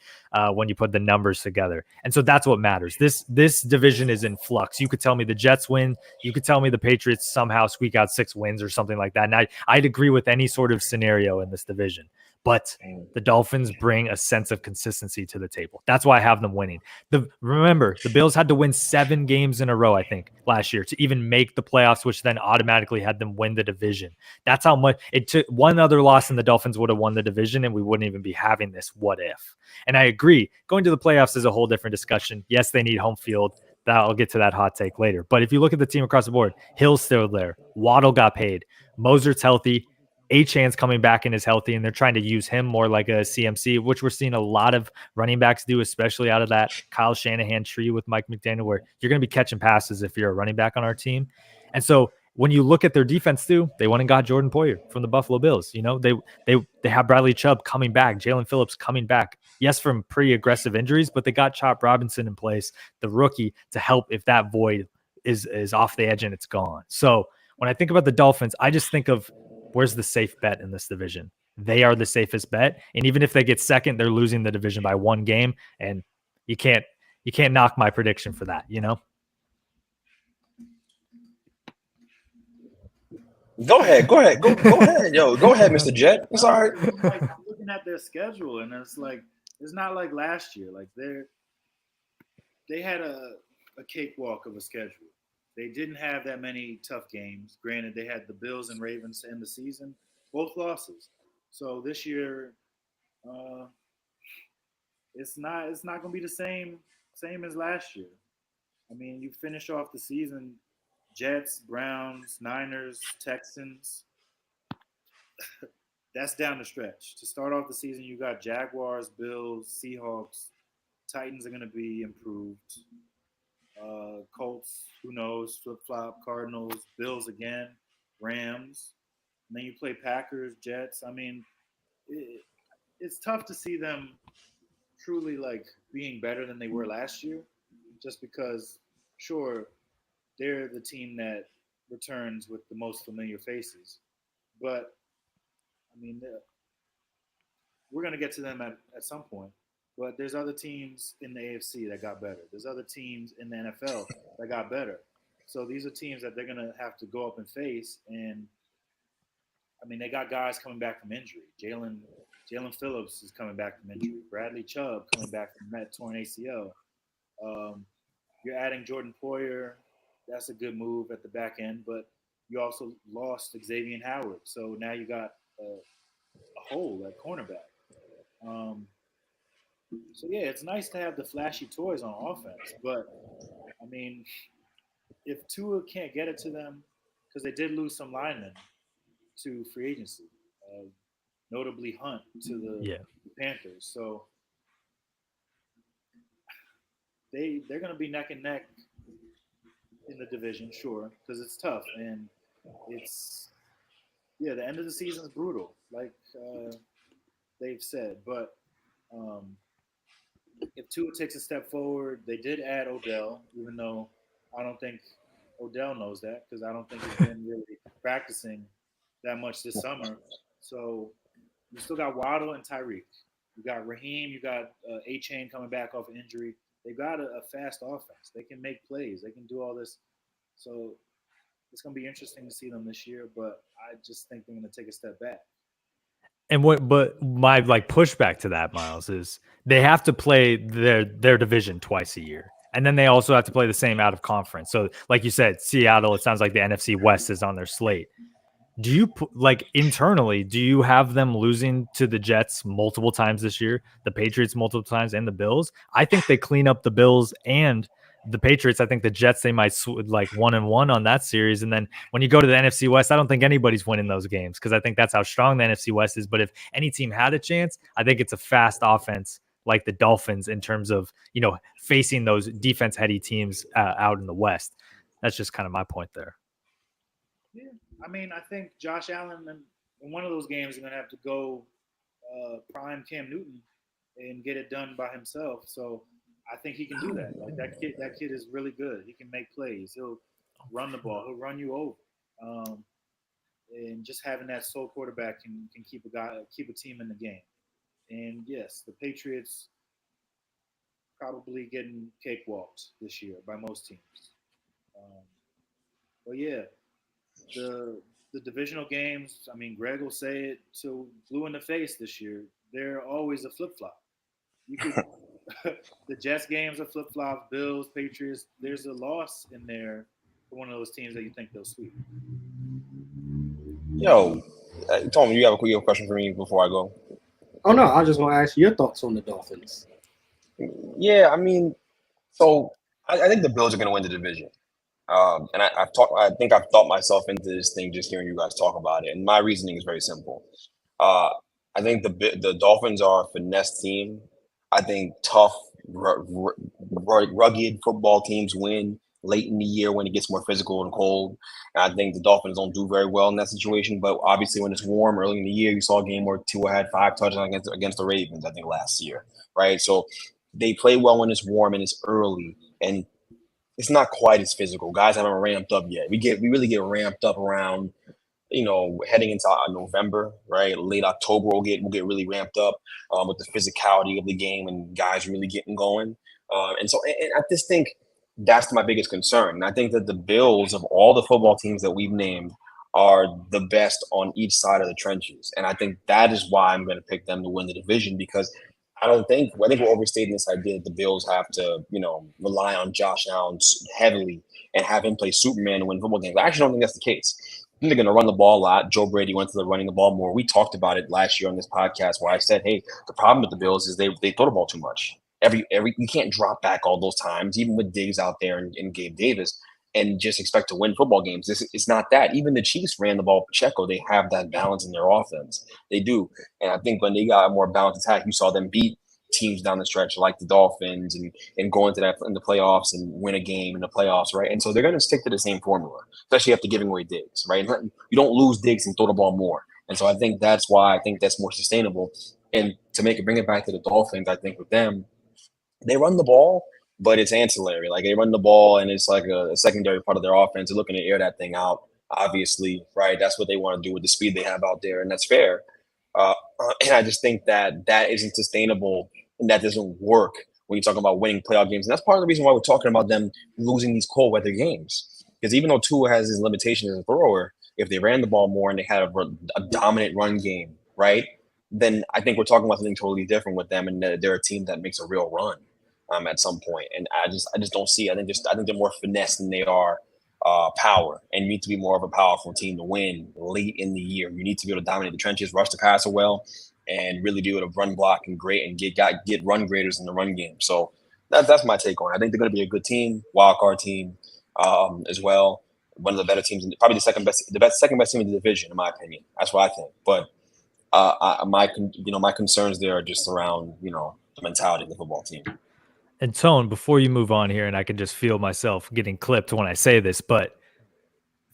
when you put the numbers together. And so that's what matters. This division is in flux. You could tell me the Jets win. You could tell me the Patriots somehow squeak out 6 wins or something like that. And I'd agree with any sort of scenario in this division. But the Dolphins bring a sense of consistency to the table. That's why I have them winning. Remember, the Bills had to win 7 games in a row, I think, last year to even make the playoffs, which then automatically had them win the division. That's how much it took. One other loss and the Dolphins would have won the division, and we wouldn't even be having this what if. And I agree. Going to the playoffs is a whole different discussion. Yes, they need home field. I'll get to that hot take later. But if you look at the team across the board, Hill's still there. Waddle got paid. Mosert's healthy. Achane's coming back and is healthy, and they're trying to use him more like a CMC, which we're seeing a lot of running backs do, especially out of that Kyle Shanahan tree with Mike McDaniel, where you're going to be catching passes if you're a running back on our team. And so when you look at their defense too, they went and got Jordan Poyer from the Buffalo Bills. They have Bradley Chubb coming back, Jalen Phillips coming back. Yes, from pretty aggressive injuries, but they got Chop Robinson in place, the rookie, to help if that void is off the edge and it's gone. So when I think about the Dolphins, I just think of where's the safe bet in this division? They are the safest bet. And even if they get second, they're losing the division by 1 game. And you can't knock my prediction for that, Go ahead. Go ahead, Mr. Jet. It's all right. I'm looking at their schedule, and it's not like last year. Like they had a cakewalk of a schedule. They didn't have that many tough games. Granted, they had the Bills and Ravens to end the season, both losses. So this year, it's not going to be the same as last year. I mean, you finish off the season, Jets, Browns, Niners, Texans. That's down the stretch. To start off the season, you got Jaguars, Bills, Seahawks. Titans are going to be improved. Colts, who knows, flip-flop, Cardinals, Bills again, Rams. And then you play Packers, Jets. I mean, it's tough to see them truly being better than they were last year, just because, sure, they're the team that returns with the most familiar faces. But, I mean, we're going to get to them at some point. But there's other teams in the AFC that got better. There's other teams in the NFL that got better. So these are teams that they're going to have to go up and face. And, I mean, they got guys coming back from injury. Jalen Phillips is coming back from injury. Bradley Chubb coming back from that torn ACL. You're adding Jordan Poyer. That's a good move at the back end. But you also lost Xavier Howard. So now you got a hole at cornerback. So, yeah, it's nice to have the flashy toys on offense. But, I mean, if Tua can't get it to them, because they did lose some linemen to free agency, notably Hunt to the Panthers. So, they're going to be neck and neck in the division, sure, because it's tough. And the end of the season is brutal, like they've said. But if Tua takes a step forward, they did add Odell, even though I don't think Odell knows that, because I don't think he's been really practicing that much this summer. So you still got Waddle and Tyreek. You got Raheem. You got Achane coming back off an injury. They've got a fast offense. They can make plays. They can do all this. So it's going to be interesting to see them this year, but I just think they're going to take a step back. But my pushback to that, Miles, is they have to play their division twice a year. And then they also have to play the same out of conference. So like you said, Seattle, it sounds like the NFC West is on their slate. Do you internally, do you have them losing to the Jets multiple times this year, the Patriots multiple times, and the Bills? I think they clean up the Bills and the Patriots. I think the Jets, they might 1-1 on that series. And then when you go to the NFC West, I don't think anybody's winning those games because I think that's how strong the NFC West is. But if any team had a chance, I think it's a fast offense like the Dolphins in terms of, facing those defense heady teams out in the West. That's just kind of my point there. Yeah, I mean, I think Josh Allen in one of those games is going to have to go prime Cam Newton and get it done by himself. So I think he can do that. Like that kid is really good. He can make plays. He'll run the ball. He'll run you over. And just having that sole quarterback can keep a team in the game. And yes, the Patriots probably getting cakewalked this year by most teams. But yeah, the divisional games. I mean, Greg will say it till blue in the face this year. They're always a flip flop. You could the Jets games are flip flops. Bills, Patriots. There's a loss in there for one of those teams that you think they'll sweep. Yo, Tom, you have a question for me before I go? Oh no, I just want to ask your thoughts on the Dolphins. Yeah, I mean, so I think the Bills are going to win the division. And I think I've thought myself into this thing just hearing you guys talk about it. And my reasoning is very simple. I think the Dolphins are a finesse team. I think tough, rugged football teams win late in the year when it gets more physical and cold. And I think the Dolphins don't do very well in that situation. But obviously, when it's warm early in the year, you saw a game where Tua had 5 touchdowns against the Ravens, I think, last year, right? So they play well when it's warm and it's early, and it's not quite as physical. Guys haven't ramped up yet. We really get ramped up around, heading into November, right? Late October, we'll get really ramped up with the physicality of the game and guys really getting going. And I just think that's my biggest concern. And I think that the Bills, of all the football teams that we've named, are the best on each side of the trenches. And I think that is why I'm going to pick them to win the division, because I think we're overstating this idea that the Bills have to, rely on Josh Allen heavily and have him play Superman to win football games. I actually don't think that's the case. I think they're going to run the ball a lot. Joe Brady went to the running the ball more. We talked about it last year on this podcast where I said, hey, the problem with the Bills is they throw the ball too much. You can't drop back all those times, even with Diggs out there and Gabe Davis, and just expect to win football games. It's not that. Even the Chiefs ran the ball with Pacheco. They have that balance in their offense. They do. And I think when they got a more balanced attack, you saw them beat teams down the stretch like the Dolphins and go into that in the playoffs and win a game in the playoffs, right? And so they're going to stick to the same formula, especially after giving away Diggs, right? You don't lose Diggs and throw the ball more. And so I think that's why I think that's more sustainable. And to bring it back to the Dolphins, I think with them, they run the ball, but it's ancillary. Like they run the ball and it's like a secondary part of their offense. They're looking to air that thing out, obviously, right? That's what they want to do with the speed they have out there, and that's fair. And I just think that isn't sustainable and that doesn't work when you're talking about winning playoff games. And that's part of the reason why we're talking about them losing these cold weather games. Because even though Tua has his limitations as a thrower, if they ran the ball more and they had a dominant run game, right, then I think we're talking about something totally different with them, and they're a team that makes a real run at some point. And I just don't see. I think they're more finesse than they are power, and you need to be more of a powerful team to win late in the year. You need to be able to dominate the trenches, rush the passer well, and really be able to run block and get run graders in the run game. So that's my take on it. I think they're going to be a good team, wild card team as well. One of the better teams, probably the second best team in the division, in my opinion. That's what I think. But my concerns there are just around the mentality of the football team. And Tone, before you move on here, and I can just feel myself getting clipped when I say this, but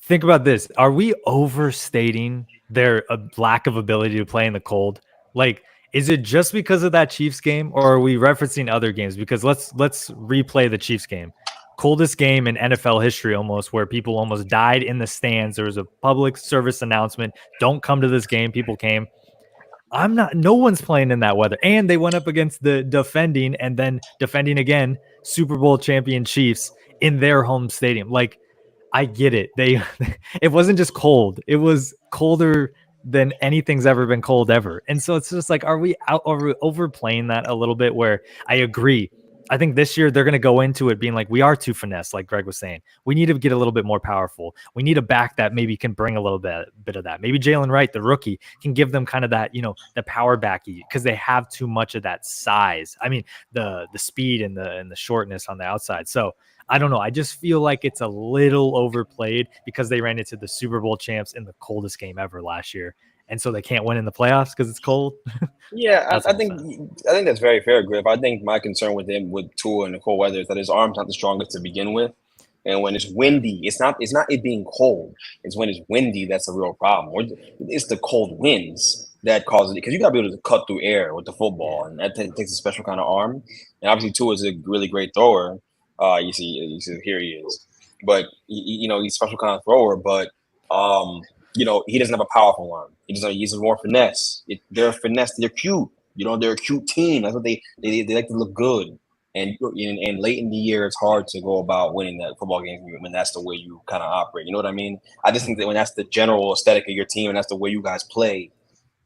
think about this. Are we overstating their lack of ability to play in the cold? Like, is it just because of that Chiefs game, or are we referencing other games? Because let's replay the Chiefs game. Coldest game in NFL history almost, where people almost died in the stands. There was a public service announcement. Don't come to this game. People came. No one's playing in that weather. And they went up against the defending and then defending again Super Bowl champion Chiefs in their home stadium. Like, I get it. It wasn't just cold. It was colder than anything's ever been cold ever. And so it's just like, are we overplaying that a little bit? Where I agree. I think this year they're going to go into it being like, we are too finesse, like Greg was saying. We need to get a little bit more powerful. We need a back that maybe can bring a little bit of that. Maybe Jalen Wright, the rookie, can give them kind of that, the power back, because they have too much of that size. I mean, the speed and the shortness on the outside. So I don't know. I just feel like it's a little overplayed because they ran into the Super Bowl champs in the coldest game ever last year. and so they can't win in the playoffs because it's cold. Yeah, That's I all think I'm that's very fair, Griff. I think my concern with him with Tua and the cold weather is that his arm's not the strongest to begin with, and when it's windy, it's not it being cold. It's when it's windy that's a real problem. It's the cold winds that causes it because you got to be able to cut through air with the football, and that takes a special kind of arm. And obviously, Tua is a really great thrower. You see, here he is, but he's a special kind of thrower, but he doesn't have a powerful arm. He's more finesse. They're finesse. They're cute. They're a cute team. That's what they like to look good. And late in the year, it's hard to go about winning that football game when that's the way you kind of operate. You know what I mean? I just think that when that's the general aesthetic of your team and that's the way you guys play,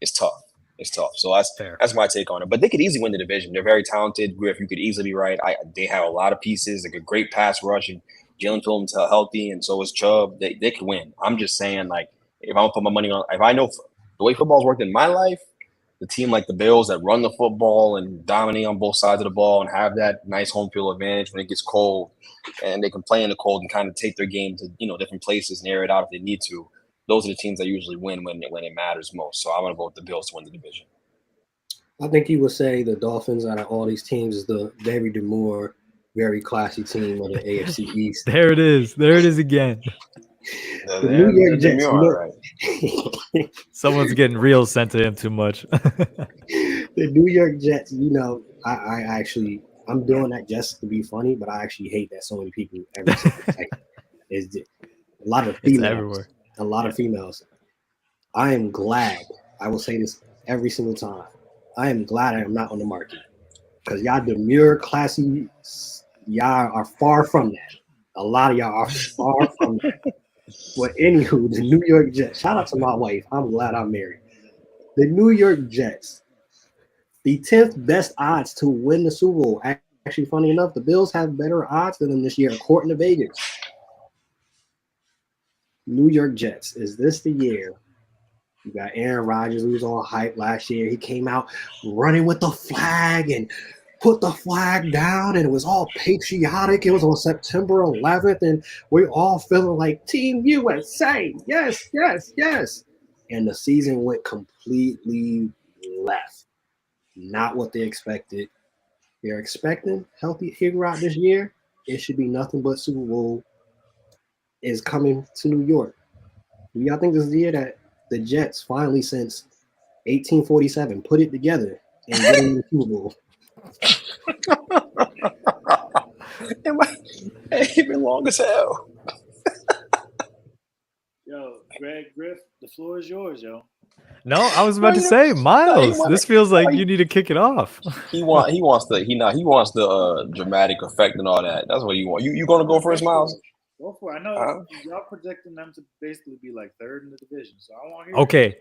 it's tough. It's tough. So that's my take on it. But they could easily win the division. They're very talented. Griff, you could easily be right. They have a lot of pieces. Like a great pass rush. And Jalen Phillips healthy, and so is Chubb. They could win. I'm just saying, like, if I'm gonna put my money on, if I know the way football's worked in my life, the team like the Bills that run the football and dominate on both sides of the ball and have that nice home field advantage when it gets cold, and they can play in the cold and kind of take their game to different places and air it out if they need to. Those are the teams that usually win when it matters most. So I'm gonna go with the Bills to win the division. I think you would say the Dolphins out of all these teams is the very demure, very classy team of the AFC East. There it is. There it is again. The New York Jets. Right. Someone's getting real sent to him too much. The New York Jets, I'm doing that just to be funny, but I actually hate that so many people ever say it's a lot of females. It's everywhere. A lot of females. I am glad. I will say this every single time. I am glad I am not on the market because y'all demure, classy, y'all are far from that. A lot of y'all are far from that. But anywho, the New York Jets. Shout out to my wife. I'm glad I'm married. The New York Jets, the 10th best odds to win the Super Bowl. Actually, funny enough, the Bills have better odds than them this year, according to Vegas. New York Jets, is this the year? You got Aaron Rodgers, who was on hype last year. He came out running with the flag and put the flag down, and it was all patriotic. It was on September 11th, and we're all feeling like Team USA. Yes, yes, yes. And the season went completely left. Not what they expected. They're expecting healthy figure out this year. It should be nothing but Super Bowl is coming to New York. Do y'all think this is the year that the Jets finally, since 1847, put it together and win the Super Bowl? It's been long as hell. Yo, Greg Griff, the floor is yours, yo. No, I was about to say, Miles. This feels like you need to kick it off. He wants the dramatic effect and all that. That's what you want. You gonna go first, Miles? Go for it. I know y'all projecting them to basically be like third in the division, so I want to hear. Okay,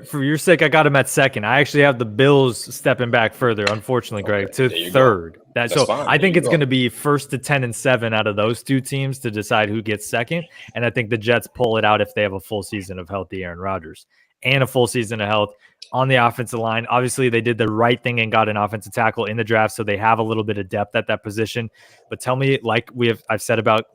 for your sake, I got him at second. I actually have the Bills stepping back further, unfortunately, Greg, to third. That's so fine. I think it's going to be first to 10 and 7 out of those two teams to decide who gets second, and I think the Jets pull it out if they have a full season of healthy Aaron Rodgers and a full season of health on the offensive line. Obviously, they did the right thing and got an offensive tackle in the draft, so they have a little bit of depth at that position. But tell me, like I've said about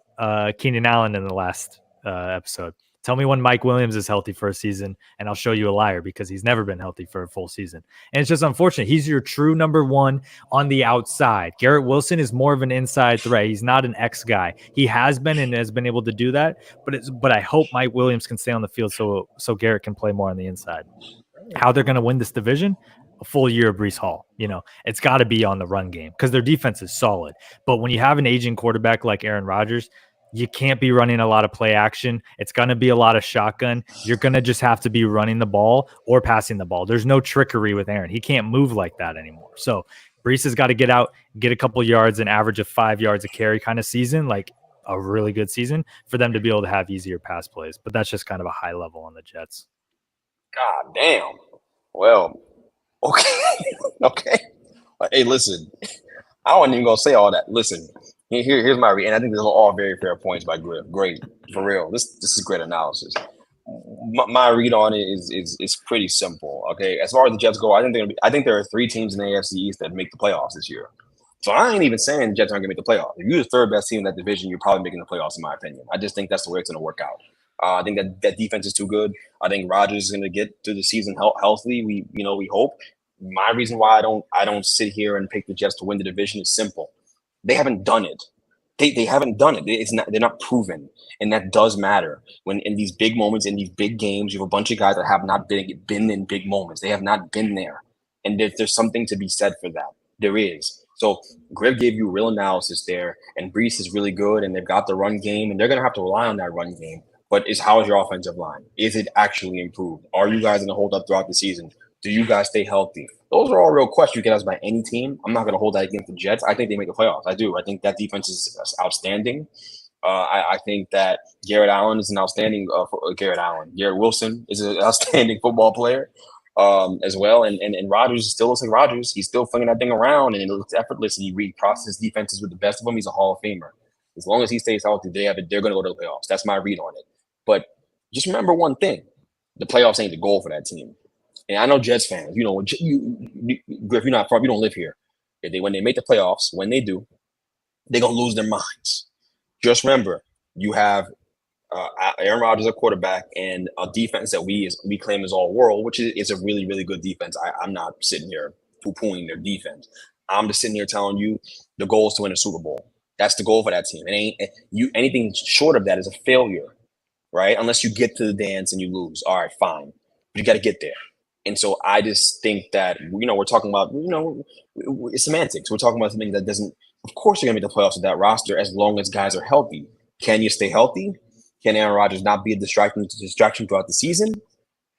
Keenan Allen in the last episode, tell me when Mike Williams is healthy for a season, and I'll show you a liar because he's never been healthy for a full season. And it's just unfortunate. He's your true number one on the outside. Garrett Wilson is more of an inside threat. He's not an X guy. He has been and has been able to do that, but I hope Mike Williams can stay on the field so Garrett can play more on the inside. How they're going to win this division? A full year of Breece Hall. It's got to be on the run game because their defense is solid. But when you have an aging quarterback like Aaron Rodgers, you can't be running a lot of play action. It's going to be a lot of shotgun. You're going to just have to be running the ball or passing the ball. There's no trickery with Aaron. He can't move like that anymore. So Breece has got to get out, get a couple yards, an average of 5 yards a carry kind of season, like a really good season for them to be able to have easier pass plays. But that's just kind of a high level on the Jets. God damn. Well, okay. Hey, listen, I wasn't even going to say all that. Listen. Here's my read, and I think these are all very fair points by Griff. Great, for real. This is great analysis. My read on it is pretty simple. Okay, as far as the Jets go, I think there are 3 teams in the AFC East that make the playoffs this year. So I ain't even saying the Jets aren't gonna make the playoffs. If you're the third best team in that division, you're probably making the playoffs, in my opinion. I just think that's the way it's gonna work out. I think that defense is too good. I think Rodgers is going to get through the season healthy. We hope. My reason why I don't sit here and pick the Jets to win the division is simple. They haven't done it. They haven't done it. They're not proven, and that does matter. When in these big moments, in these big games, you have a bunch of guys that have not been in big moments. They have not been there, and there's something to be said for that. There is. So Griff gave you real analysis there, and Brees is really good, and they've got the run game, and they're gonna have to rely on that run game. But how is your offensive line? Is it actually improved? Are you guys gonna hold up throughout the season? Do you guys stay healthy? Those are all real questions you can ask by any team. I'm not going to hold that against the Jets. I think they make the playoffs. I do. I think that defense is outstanding. I think that Garrett Allen is an outstanding Garrett Wilson is an outstanding football player as well. And Rodgers still looks like Rodgers. He's still flinging that thing around, and it looks effortless. And he reprocesses defenses with the best of them. He's a Hall of Famer. As long as he stays healthy, they're going to go to the playoffs. That's my read on it. But just remember one thing: the playoffs ain't the goal for that team. And I know Jets fans, Griff, you're not from, you don't live here. When they make the playoffs, when they do, they're going to lose their minds. Just remember, you have Aaron Rodgers a quarterback and a defense that we claim is all world, which is a really, really good defense. I'm not sitting here poo-pooing their defense. I'm just sitting here telling you the goal is to win a Super Bowl. That's the goal for that team. Anything short of that is a failure, right? Unless you get to the dance and you lose. All right, fine. But you got to get there. And so I just think that, we're talking about, it's semantics. We're talking about something that doesn't, of course, you're going to make the playoffs with that roster as long as guys are healthy. Can you stay healthy? Can Aaron Rodgers not be a distraction throughout the season?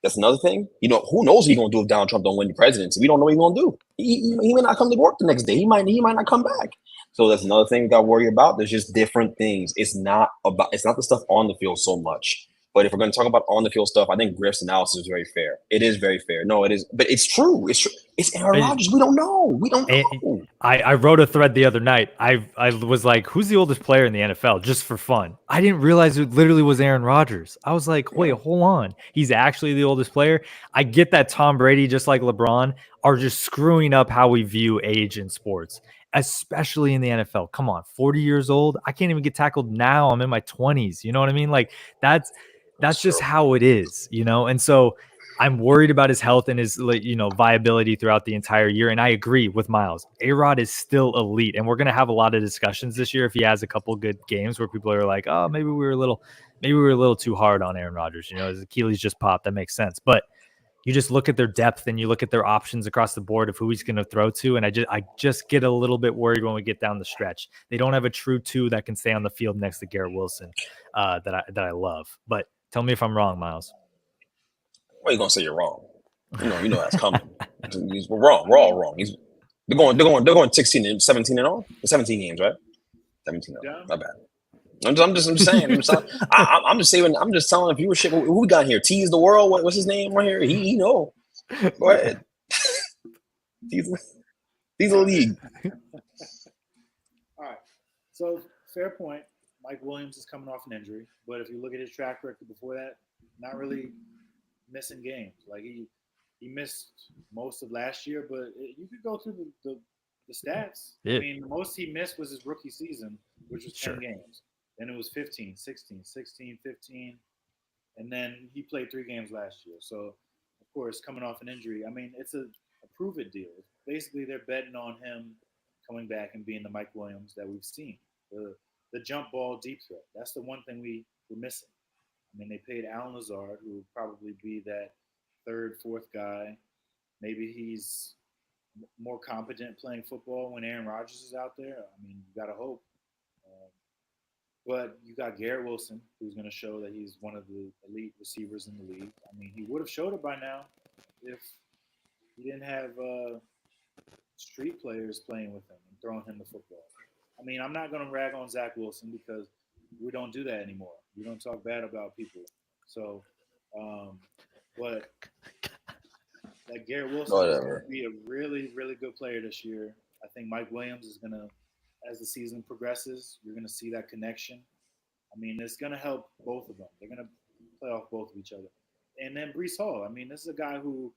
That's another thing. Who knows what he's going to do if Donald Trump don't win the presidency? We don't know what he's going to do. He may not come to work the next day. He might not come back. So that's another thing we got to worry about. There's just different things. It's not the stuff on the field so much. But if we're going to talk about on the field stuff, I think Griff's analysis is very fair. It is very fair. No, it is, but it's true. It's true. It's Aaron Rodgers. We don't know. I wrote a thread the other night. I was like, who's the oldest player in the NFL? Just for fun. I didn't realize it literally was Aaron Rodgers. I was like, wait, hold on. He's actually the oldest player. I get that Tom Brady, just like LeBron, are just screwing up how we view age in sports, especially in the NFL. Come on, 40 years old. I can't even get tackled now. I'm in my 20s. You know what I mean? Like that's just how it is, And so I'm worried about his health and his, viability throughout the entire year. And I agree with Miles. A-Rod is still elite. And we're going to have a lot of discussions this year if he has a couple good games where people are like, oh, maybe we were a little too hard on Aaron Rodgers. His Achilles just popped. That makes sense. But you just look at their depth and you look at their options across the board of who he's going to throw to. And I just get a little bit worried when we get down the stretch. They don't have a true two that can stay on the field next to Garrett Wilson that I love. But tell me if I'm wrong, Miles. Well, you're gonna say you're wrong. You know that's coming. We're wrong. We're all wrong. They're going 16 and 17 and all. 17 games, right? 17. Yeah. Not bad. I'm just saying. I'm just saying. I'm just telling the viewership who we got here. Tease the world. What's his name right here? He know. Go ahead. Tease the league. All right. So fair point. Mike Williams is coming off an injury, but if you look at his track record before that, not really missing games. Like he missed most of last year, but you could go through the stats. Yeah. I mean, the most he missed was his rookie season, which was 10 games. Then it was 15, 16, 16, 15, and then he played 3 games last year. So, of course, coming off an injury, I mean, it's a prove-it deal. Basically, they're betting on him coming back and being the Mike Williams that we've seen. The jump ball deep threat. That's the one thing we were missing. I mean, they paid Alan Lazard, who would probably be that 3rd, 4th guy. Maybe he's more competent playing football when Aaron Rodgers is out there. I mean, you got to hope. But you got Garrett Wilson, who's going to show that he's one of the elite receivers in the league. I mean, he would have showed it by now if he didn't have street players playing with him and throwing him the football. I mean, I'm not going to rag on Zach Wilson because we don't do that anymore. We don't talk bad about people. So, but like Garrett Wilson is going to be a really, really good player this year. I think Mike Williams is going to, as the season progresses, you're going to see that connection. I mean, it's going to help both of them. They're going to play off both of each other. And then Breece Hall. I mean, this is a guy who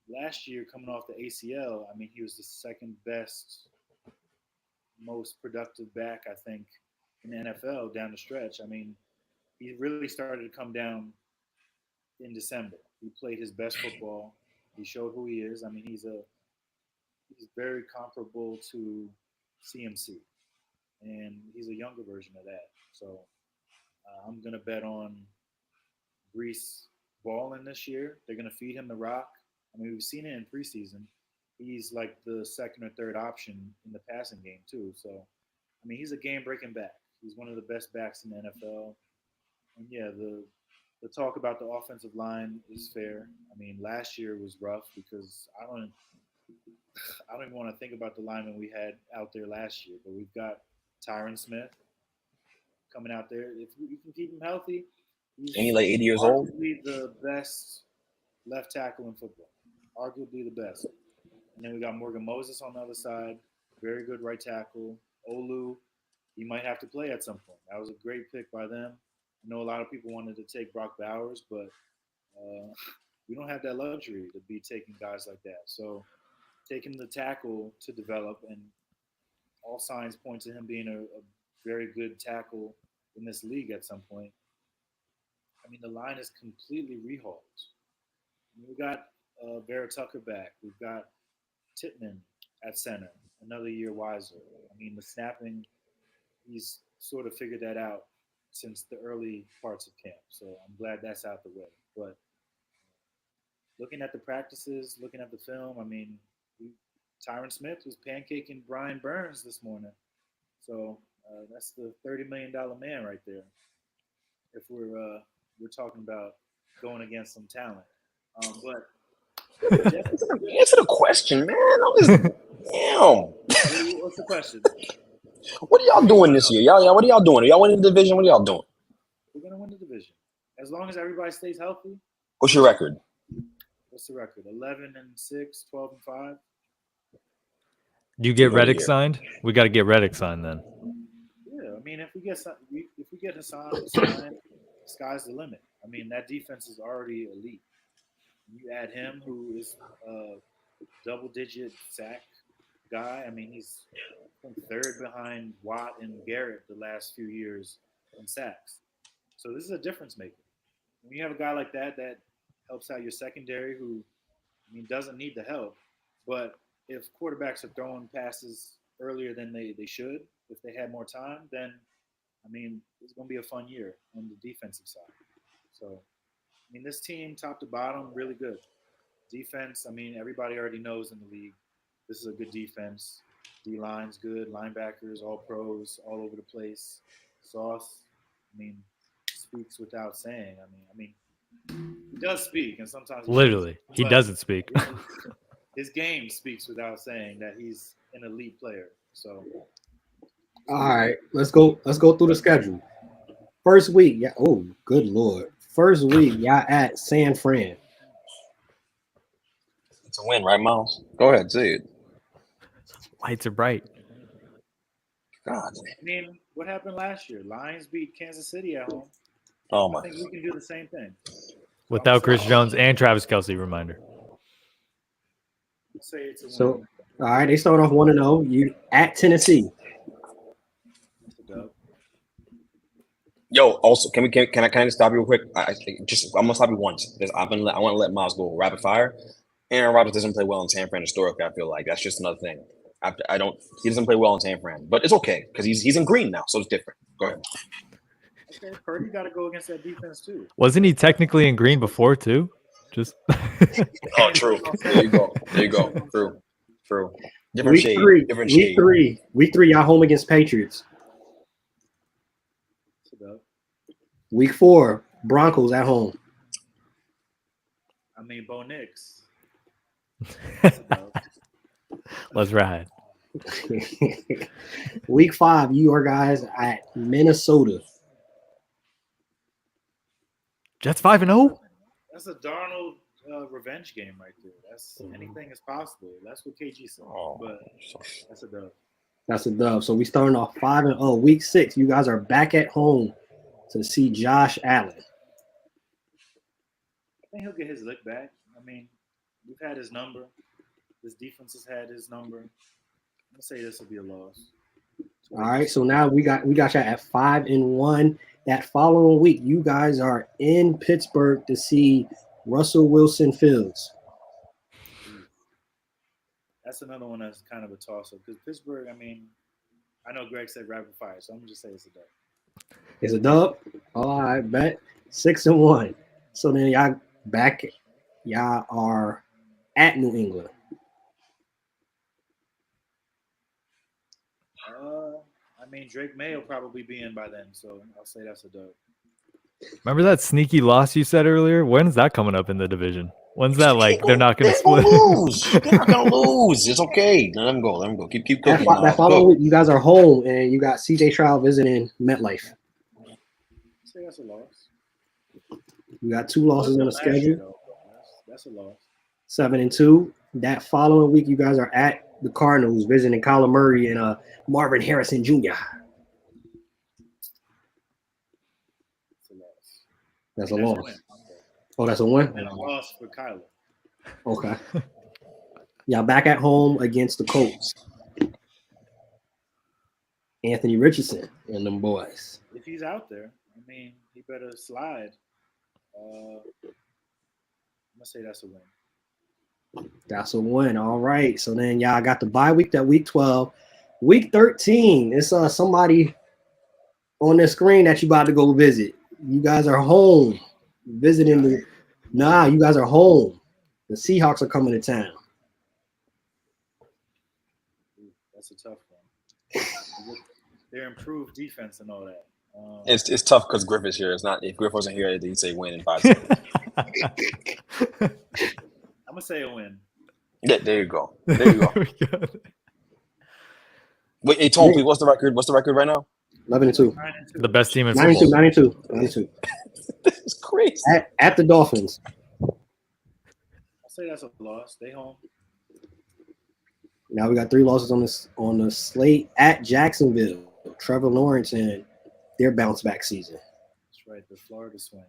last year coming off the ACL, I mean, he was the 2nd best, most productive back, I think, in the NFL down the stretch. I mean, he really started to come down in December. He played his best football. He showed who he is. I mean, he's very comparable to CMC, and he's a younger version of that. So I'm gonna bet on Brees balling this year. They're gonna feed him the rock. I mean, we've seen it in preseason. He's like the second or third option in the passing game too. So, I mean, he's a game-breaking back. He's one of the best backs in the NFL. And yeah, the talk about the offensive line is fair. I mean, last year was rough because I don't even want to think about the linemen we had out there last year. But we've got Tyron Smith coming out there. If you can keep him healthy, he's Ain't he like 80 years old? Arguably the best left tackle in football. Arguably the best. And then we got Morgan Moses on the other side. Very good right tackle. Olu, he might have to play at some point. That was a great pick by them. I know a lot of people wanted to take Brock Bowers, but we don't have that luxury to be taking guys like that. So taking the tackle to develop, and all signs point to him being a very good tackle in this league at some point. I mean, the line is completely rehauled. We got Vera Tucker back. We've got Tittman at center, another year wiser. I mean, the snapping, he's sort of figured that out since the early parts of camp. So I'm glad that's out the way. But looking at the practices, looking at the film, I mean, Tyron Smith was pancaking Brian Burns this morning. So that's the $30 million man right there. If we're talking about going against some talent. But answer the question, man. Damn. What's the question? What are y'all doing this year? Y'all, what are y'all doing? Are y'all winning the division? What are y'all doing? We're gonna win the division as long as everybody stays healthy. What's your record? What's the record? 11-6, 12-5. Do you get Good Reddick year. signed? We got to get Reddick signed then. Yeah, I mean, if we get Hassan signed, sky's the limit. I mean, that defense is already elite. You add him, who is a double-digit sack guy. I mean, he's third behind Watt and Garrett the last few years in sacks. So this is a difference maker. When you have a guy like that helps out your secondary, who, I mean, doesn't need the help, but if quarterbacks are throwing passes earlier than they should, if they had more time, then, I mean, it's going to be a fun year on the defensive side. So, I mean, this team, top to bottom, really good. Defense, I mean, everybody already knows in the league, this is a good defense. D-line's good, linebackers, all pros, all over the place. Sauce, I mean, speaks without saying. I mean, he does speak, and sometimes He doesn't speak. His game speaks without saying that he's an elite player. So, All right, let's go through the schedule. First week, yeah. Oh, good lord. First week, y'all at San Fran. It's a win, right, Miles? Go ahead, say it. Lights are bright. God. I mean, what happened last year? Lions beat Kansas City at home. Oh I my. think we can do the same thing. Without Chris Jones and Travis Kelce, reminder. Say it's a win. So, all right, they start off 1-0. You at Tennessee. It's a dub. Yo, also, can I just stop you real quick? I'm gonna stop you once. Because I want to let Miles go rapid fire. Aaron Rodgers doesn't play well in San Fran historically. I feel like that's just another thing. He doesn't play well in San Fran, but it's okay because he's in green now, so it's different. Go ahead. Okay, Purdy got to go against that defense too. Wasn't he technically in green before too? Just Oh, true. There you go. True. Different Week shade. three. Different Week shade. three. Week 3, y'all home against Patriots. It's a dub. Week 4, Broncos at home. I mean, Bo Nix. It's a dub. let's ride. Week 5, you are guys at Minnesota. Jets 5-0. That's a Darnold revenge game right there. That's anything is possible. That's what KG said. But that's a dub. That's a dub. So we starting off 5-0. Week 6, you guys are back at home to see Josh Allen. I think he'll get his lick back. I mean, we've had his number. This defense has had his number. I'm gonna say this will be a loss. All right. So now we got you at 5-1, That following week, you guys are in Pittsburgh to see Russell Wilson Fields. That's another one that's kind of a toss-up because Pittsburgh, I mean, I know Greg said rapid fire, so I'm going to just say it's a dub. It's a dub? All right, bet. 6-1. So then y'all are at New England. I mean, Drake May will probably be in by then, so I'll say that's a dub. Remember that sneaky loss you said earlier? When's that coming up in the division? When's that like they're not going to split? They're not going to lose. It's okay. Let them go. Keep cooking. That following week, you guys are home, and you got CJ Stroud visiting MetLife. I'll say that's a loss. You got 2 losses on the schedule. That's a loss. 7-2. That following week, you guys are at the Cardinals visiting Kyler Murray and Marvin Harrison Jr. That's a loss. Oh, that's a win? And a loss for Kyler. Okay. Y'all back at home against the Colts. Anthony Richardson and them boys. If he's out there, I mean, he better slide. I'm going to say that's a win. That's a win. All right. So then y'all got the bye week, that week 12. Week 13, it's somebody on the screen that you about to go visit. You guys are home visiting you guys are home. The Seahawks are coming to town. That's a tough one. Their improved defense and all that. It's tough because Griff is here. It's not if Griff wasn't here, he'd say win in 5 seconds. I'm gonna say a win. Yeah, there you go. Wait, hey Tom, please, what's the record? What's the record right now? 11-2. The best team in 92. football. 92. This is crazy. At the Dolphins. I'll say that's a loss. Stay home. Now we got 3 losses on the slate at Jacksonville. Trevor Lawrence and their bounce back season. That's right, the Florida swing.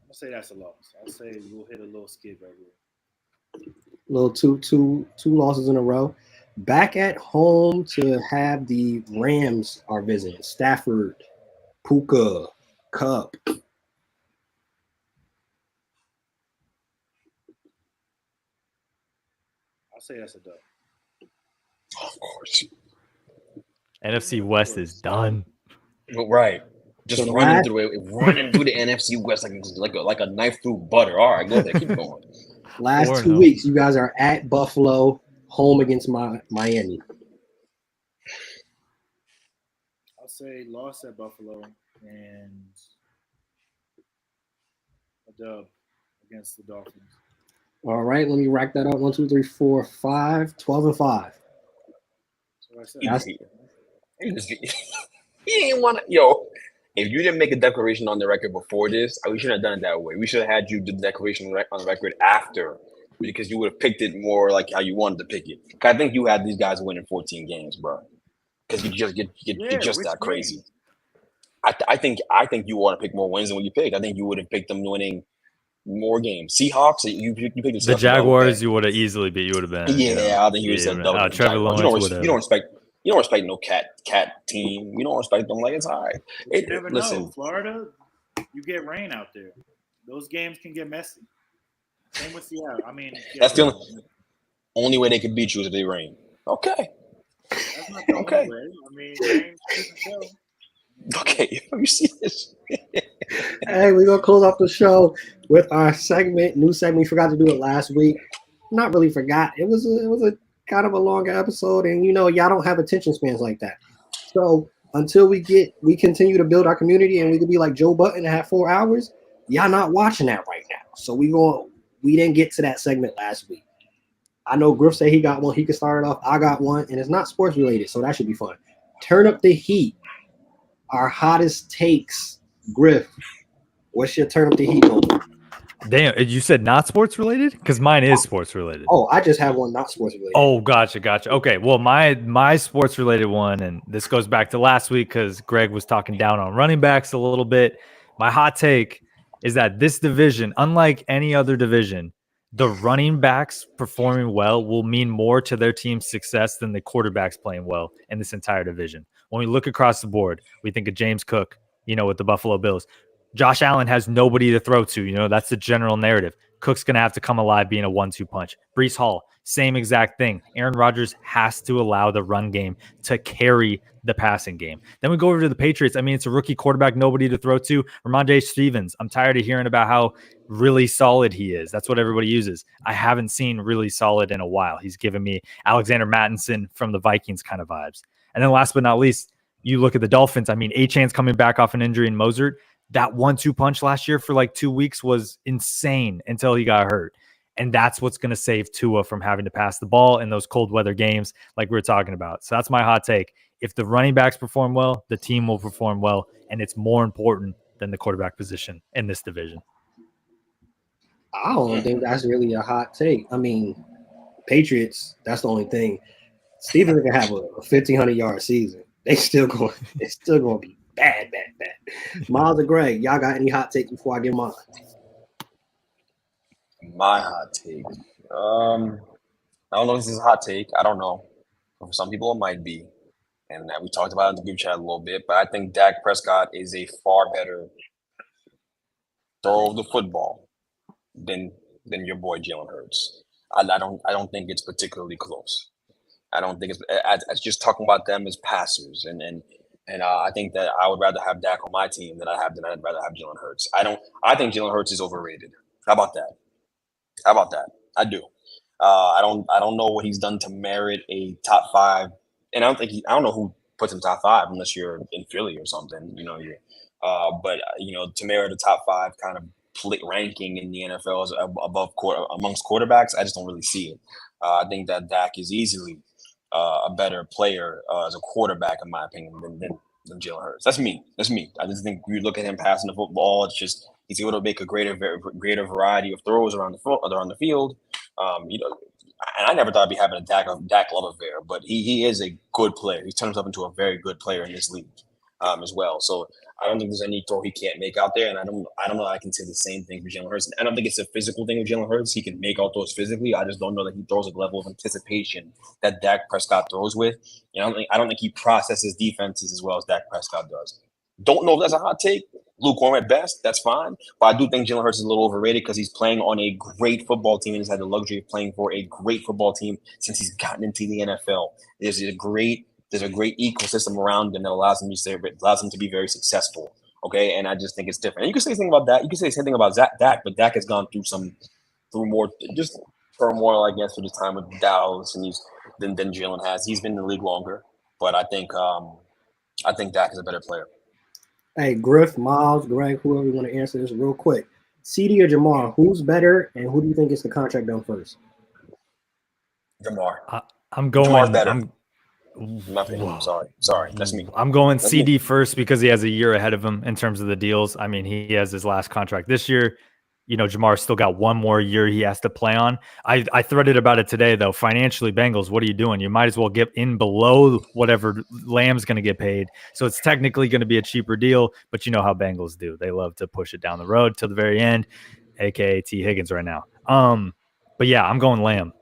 I'll say that's a loss. I'll say we'll hit a little skid right here. Little two losses in a row. Back at home to have the Rams are visiting. Stafford, Puka, Cup. I'll say that's a dub. Of course. NFC West is done. Right. Just running through the NFC West like a knife through butter. All right, go there. Keep going. Last 2 weeks, you guys are at Buffalo, home against Miami. I'll say loss at Buffalo and a dub against the Dolphins. All right, let me rack that up. 1, 2, 3, 4, 5. 12-5. So I said He didn't want to. Yo, if you didn't make a declaration on the record before this, we shouldn't have done it that way. We should have had you do the declaration on the record after, because you would have picked it more like how you wanted to pick it. I think you had these guys winning 14 games, bro. Because you just get that crazy. I think you want to pick more wins than what you picked. I think you would have picked them winning more games. Seahawks, you picked the Jaguars. You would have easily beat. You would have been. Yeah, I think you would have said Trevor Lawrence. You don't respect no cat team. You don't respect them like it's all right. You never know. Florida, you get rain out there. Those games can get messy. Same with Seattle. I mean, that's the only way they could beat you is if they rain. Okay. That's not the only way. I mean, rain doesn't show. Okay, you see this? Hey, we're gonna close off the show with our new segment. We forgot to do it last week. Not really forgot. It was a kind of a longer episode, and y'all don't have attention spans like that. So until we continue to build our community, and we could be like Joe Button and have 4 hours, y'all not watching that right now. So we didn't get to that segment last week. I know Griff said he got one. He could start it off. I got one, and it's not sports related, so that should be fun. Turn up the heat. Our hottest takes. Griff, what's your turn up the heat moment? Damn, you said not sports related? Because mine is sports related. Oh, I just have one not sports related. Oh, gotcha. Okay, well, my sports related one, and this goes back to last week because Greg was talking down on running backs a little bit. My hot take is that this division, unlike any other division, the running backs performing well will mean more to their team's success than the quarterbacks playing well in this entire division. When we look across the board, we think of James Cook, with the Buffalo Bills. Josh Allen has nobody to throw to. That's the general narrative. Cook's going to have to come alive being a 1-2 punch. Breece Hall, same exact thing. Aaron Rodgers has to allow the run game to carry the passing game. Then we go over to the Patriots. I mean, it's a rookie quarterback, nobody to throw to. Ramondre Stevens, I'm tired of hearing about how really solid he is. That's what everybody uses. I haven't seen really solid in a while. He's given me Alexander Mattinson from the Vikings kind of vibes. And then last but not least, you look at the Dolphins. I mean, Achane's coming back off an injury in Mozart. That 1-2 punch last year for like 2 weeks was insane until he got hurt. And that's what's going to save Tua from having to pass the ball in those cold weather games like we were talking about. So that's my hot take. If the running backs perform well, the team will perform well. And it's more important than the quarterback position in this division. I don't think that's really a hot take. I mean, Patriots, that's the only thing. Stevens can have a 1,500-yard season. They still going to be bad. Miles and Greg, y'all got any hot takes before I get mine? My hot take. I don't know if this is a hot take. I don't know. For some people, it might be. And we talked about it in the group chat a little bit. But I think Dak Prescott is a far better thrower of the football than your boy Jalen Hurts. I don't think it's particularly close. I don't think it's just talking about them as passers, and I think that I would rather have Dak on my team than I'd rather have Jalen Hurts. I think Jalen Hurts is overrated. How about that? I do. I don't know what he's done to merit a top 5, and I don't know who puts him top 5 unless you're in Philly or something. But to merit a top 5 kind of ranking in the NFL as amongst quarterbacks, I just don't really see it. I think that Dak is easily a better player as a quarterback, in my opinion, than Jalen Hurts. That's me. I just think you look at him passing the football, it's just he's able to make a greater variety of throws around the field. And I never thought I'd be having a Dak love affair, but he is a good player. He's turned himself into a very good player in this league as well. So I don't think there's any throw he can't make out there, and I don't know I can say the same thing for Jalen Hurts. I don't think it's a physical thing with Jalen Hurts. He can make all throws physically. I just don't know that he throws a level of anticipation that Dak Prescott throws with. I don't think he processes defenses as well as Dak Prescott does. Don't know if that's a hot take. Lukewarm at best, that's fine. But I do think Jalen Hurts is a little overrated because he's playing on a great football team and has had the luxury of playing for a great football team since he's gotten into the NFL. There's a great ecosystem around him that allows him to be very successful. Okay, and I just think it's different. And you can say the same thing about that. You can say the same thing about Dak, but Dak has gone through more just turmoil, I guess, for this time with Dallas, and than Jalen has. He's been in the league longer, but I think Dak is a better player. Hey, Griff, Miles, Greg, whoever you want to answer this real quick. CD or Jamar, who's better, and who do you think gets the contract done first? Jamar. I'm going. Jamar's better. Nothing. Sorry. That's me. I'm going CD first because he has a year ahead of him in terms of the deals. I mean, he has his last contract this year. Jamar's still got one more year he has to play on. I threaded about it today, though. Financially, Bengals, what are you doing? You might as well get in below whatever Lamb's going to get paid. So it's technically going to be a cheaper deal, but you know how Bengals do. They love to push it down the road to the very end, a.k.a. T. Higgins right now. But yeah, I'm going Lamb.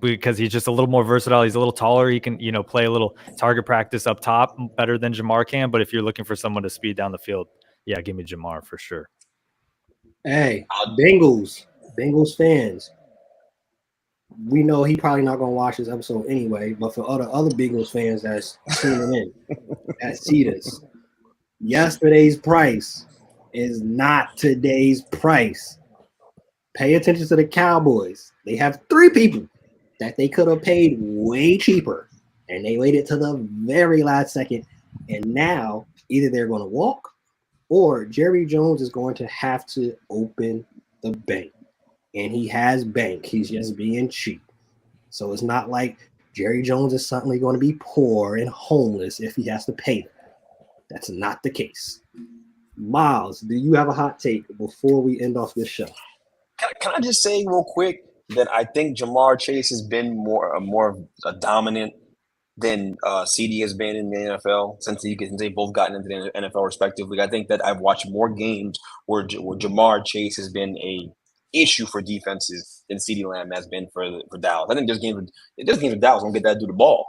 Because he's just a little more versatile. He's a little taller. He can, play a little target practice up top better than Jamar can. But if you're looking for someone to speed down the field, yeah, give me Jamar for sure. Hey, Bengals fans, we know he probably not going to watch this episode anyway, but for other Bengals fans that's tuning in, that see this, yesterday's price is not today's price. Pay attention to the Cowboys. They have 3 people that they could have paid way cheaper, and they waited to the very last second, and now either they're going to walk or Jerry Jones is going to have to open the bank. And he has bank. He's just being cheap. So it's not like Jerry Jones is suddenly going to be poor and homeless if he has to pay them. That's not the case. Miles, do you have a hot take before we end off this show? Can I just say real quick that I think Jamar Chase has been more dominant than CD has been in the NFL since they both gotten into the NFL respectively. I think that I've watched more games where Jamar Chase has been a issue for defenses than CeeDee Lamb has been for Dallas. I think there's games with Dallas don't get that dude the ball.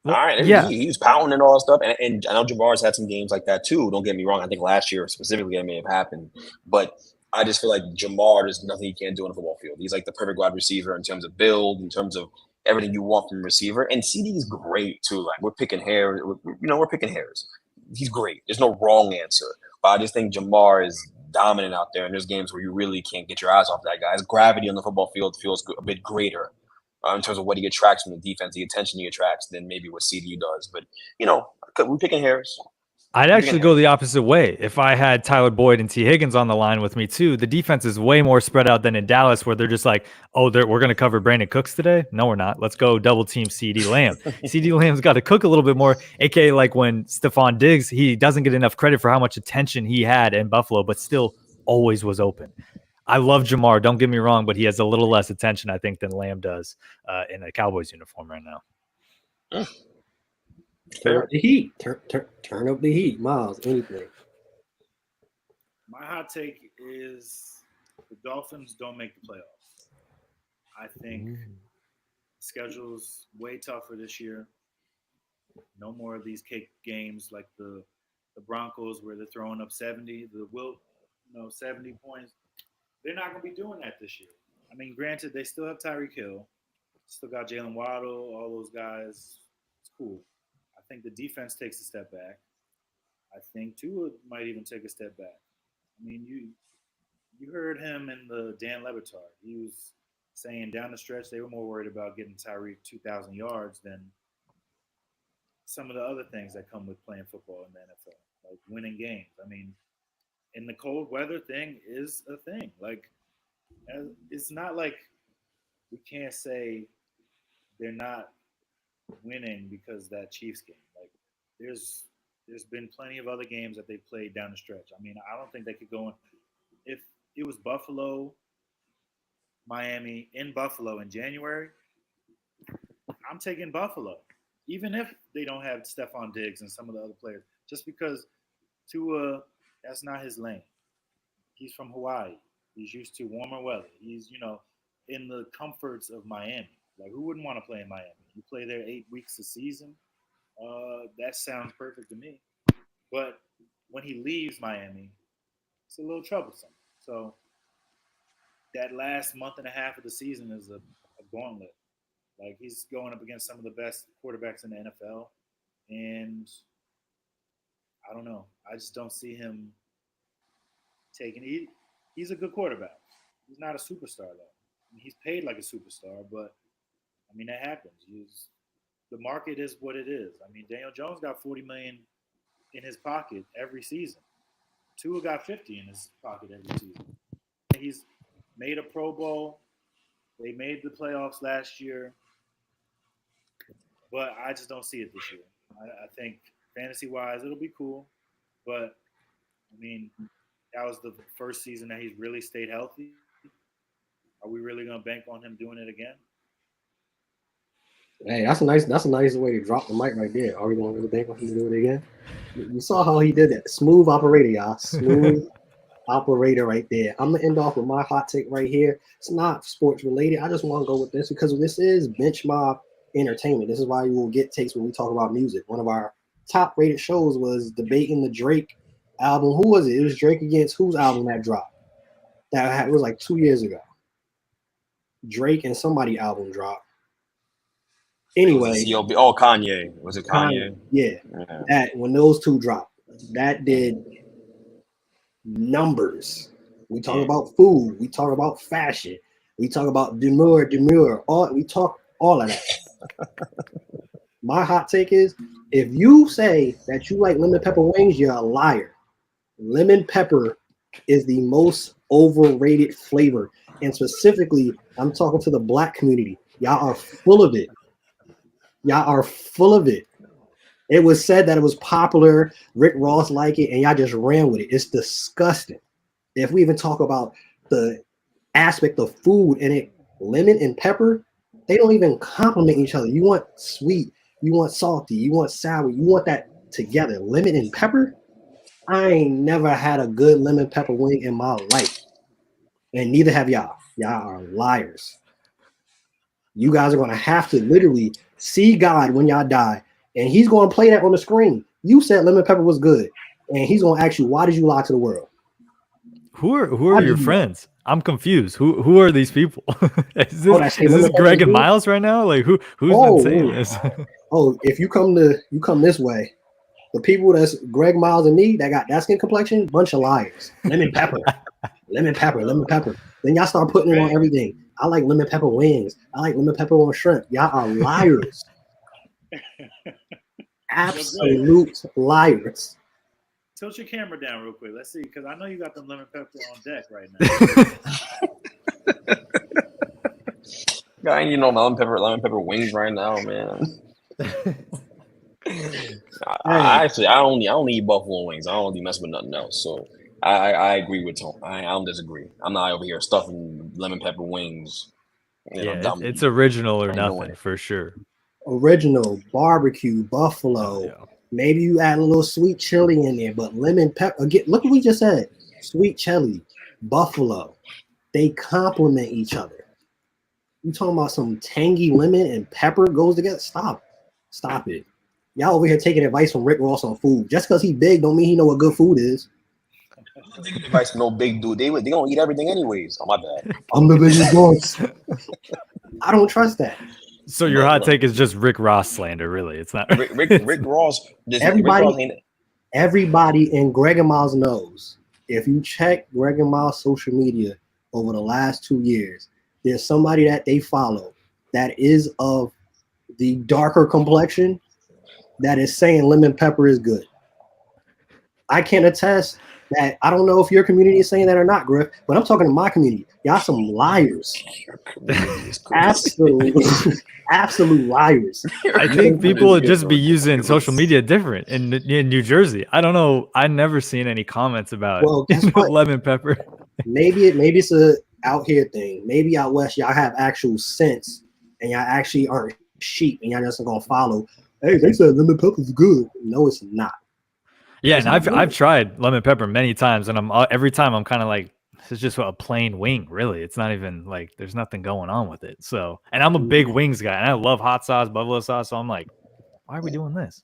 Well, All right, yeah. he was pounding and all that stuff, and I know Jamar's had some games like that too. Don't get me wrong. I think last year specifically that may have happened, but I just feel like Jamar, there's nothing he can't do on a football field. He's like the perfect wide receiver in terms of build, in terms of everything you want from a receiver. And CD's great too. Like we're picking hairs. We're picking hairs. He's great. There's no wrong answer. But I just think Jamar is dominant out there, and there's games where you really can't get your eyes off that guy. His gravity on the football field feels a bit greater in terms of what he attracts from the defense, the attention he attracts, than maybe what CD does. But we're picking hairs. I'd actually go the opposite way. If I had Tyler Boyd and T. Higgins on the line with me too, the defense is way more spread out than in Dallas, where they're just like, oh, we're going to cover Brandon Cooks today. No, we're not. Let's go double team CeeDee Lamb. CeeDee Lamb's got to cook a little bit more, aka like when Stephon Diggs, he doesn't get enough credit for how much attention he had in Buffalo, but still always was open. I love Jamar. Don't get me wrong, but he has a little less attention, I think, than Lamb does in a Cowboys uniform right now. Turn up the heat. Turn up the heat, Miles. Anything. My hot take is the Dolphins don't make the playoffs. I think the schedule's way tougher this year. No more of these cake games like the Broncos where they're throwing up 70, 70 points. They're not going to be doing that this year. I mean, granted, they still have Tyreek Hill. Still got Jalen Waddle, all those guys. It's cool. I think the defense takes a step back. I think Tua might even take a step back. I mean, you heard him in the Dan Le Batard. He was saying down the stretch they were more worried about getting Tyreek 2,000 yards than some of the other things that come with playing football in the NFL, like winning games. I mean, and the cold weather thing is a thing. Like, it's not like we can't say they're not winning because that Chiefs game. Like, there's been plenty of other games that they played down the stretch. I mean, I don't think they could go in. If it was Buffalo, Miami, in Buffalo in January, I'm taking Buffalo, even if they don't have Stephon Diggs and some of the other players, just because Tua, that's not his lane. He's from Hawaii. He's used to warmer weather. He's, in the comforts of Miami. Like, who wouldn't want to play in Miami? You play there 8 weeks a season. That sounds perfect to me. But when he leaves Miami, it's a little troublesome. So that last month and a half of the season is a gauntlet. Like, he's going up against some of the best quarterbacks in the NFL. And I don't know. I just don't see him taking – he's a good quarterback. He's not a superstar, though. I mean, he's paid like a superstar, but, I mean, that happens. The market is what it is. I mean, Daniel Jones got $40 million in his pocket every season. Tua got $50 in his pocket every season. He's made a Pro Bowl. They made the playoffs last year. But I just don't see it this year. I think fantasy-wise it'll be cool. But, I mean, that was the first season that he's really stayed healthy. Are we really going to bank on him doing it again? Hey, that's a nice way to drop the mic right there. Are we going to really bank on him to do it again? You saw how he did that. Smooth operator, y'all. Smooth operator right there. I'm going to end off with my hot take right here. It's not sports related. I just want to go with this because this is Bench Mob Entertainment. This is why you will get takes when we talk about music. One of our top rated shows was debating the Drake album. Who was it? It was Drake against whose album that dropped? It was like 2 years ago. Drake and somebody album dropped. Anyway. Kanye. Was it Kanye? Yeah. That when those two dropped, that did numbers. We talk about food. We talk about fashion. We talk about demure. We talk all of that. My hot take is, if you say that you like lemon pepper wings, you're a liar. Lemon pepper is the most overrated flavor. And specifically, I'm talking to the black community. Y'all are full of it. It was said that it was popular. Rick Ross liked it, and y'all just ran with it. It's disgusting. If we even talk about the aspect of food and it, lemon and pepper, they don't even complement each other. You want sweet, you want salty, you want sour, you want that together. Lemon and pepper? I ain't never had a good lemon pepper wing in my life. and neither have y'all. Y'all are liars. You guys are going to have to literally see God when y'all die, and he's going to play that on the screen. You said lemon pepper was good, and he's going to ask you, why did you lie to the world? Who are your friends? I'm confused. Who are these people? is that's this Greg and Miles right now? Like who's been saying this? If you come this way, the people that's Greg, Miles, and me that got that skin complexion, bunch of liars. Lemon pepper, lemon pepper, lemon pepper. Then y'all start putting it on everything. I like lemon pepper wings. I like lemon pepper on shrimp. Y'all are liars. Absolute liars. Tilt your camera down real quick. Let's see, because I know you got them lemon pepper on deck right now. I ain't eating no lemon pepper wings right now, man. I only eat buffalo wings. I don't really mess with nothing else. So I agree with Tone. I don't disagree. I'm not over here stuffing lemon pepper wings. It's original or nothing for sure. Original, barbecue, buffalo. Yeah. Maybe you add a little sweet chili in there, but lemon pepper. Again, look what we just said. Sweet chili, buffalo. They complement each other. You talking about some tangy lemon and pepper goes together? Stop it. Y'all over here taking advice from Rick Ross on food. Just because he big don't mean he know what good food is. Taking advice from no big dude. They don't eat everything anyways. Oh, my bad. I'm the biggest boss. I don't trust that. So your hot take is just Rick Ross slander, really? It's not Rick Ross. Everybody in Greg and Miles knows. If you check Greg and Miles' social media over the last 2 years, there's somebody that they follow that is of the darker complexion that is saying lemon pepper is good. I can attest that. I don't know if your community is saying that or not, Griff, but I'm talking to my community. Y'all some liars. Absolute liars. I think people would just be using social media different in New Jersey. I don't know. I never seen any comments about lemon pepper. Maybe it's a out here thing. Maybe out west y'all have actual sense and y'all actually aren't sheep and y'all just gonna follow. Hey, they said lemon pepper is good. No, it's not. Yeah, and I've tried lemon pepper many times, and every time I'm kind of like, this is just a plain wing, really. It's not even like there's nothing going on with it. So, and I'm a big wings guy, and I love hot sauce, buffalo sauce. So I'm like, why are we doing this?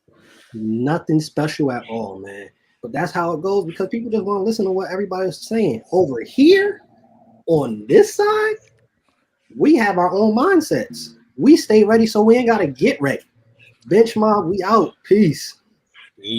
Nothing special at all, man. But that's how it goes because people just want to listen to what everybody's saying. Over here, on this side, we have our own mindsets. We stay ready, so we ain't gotta get ready. Bench Mob, we out. Peace.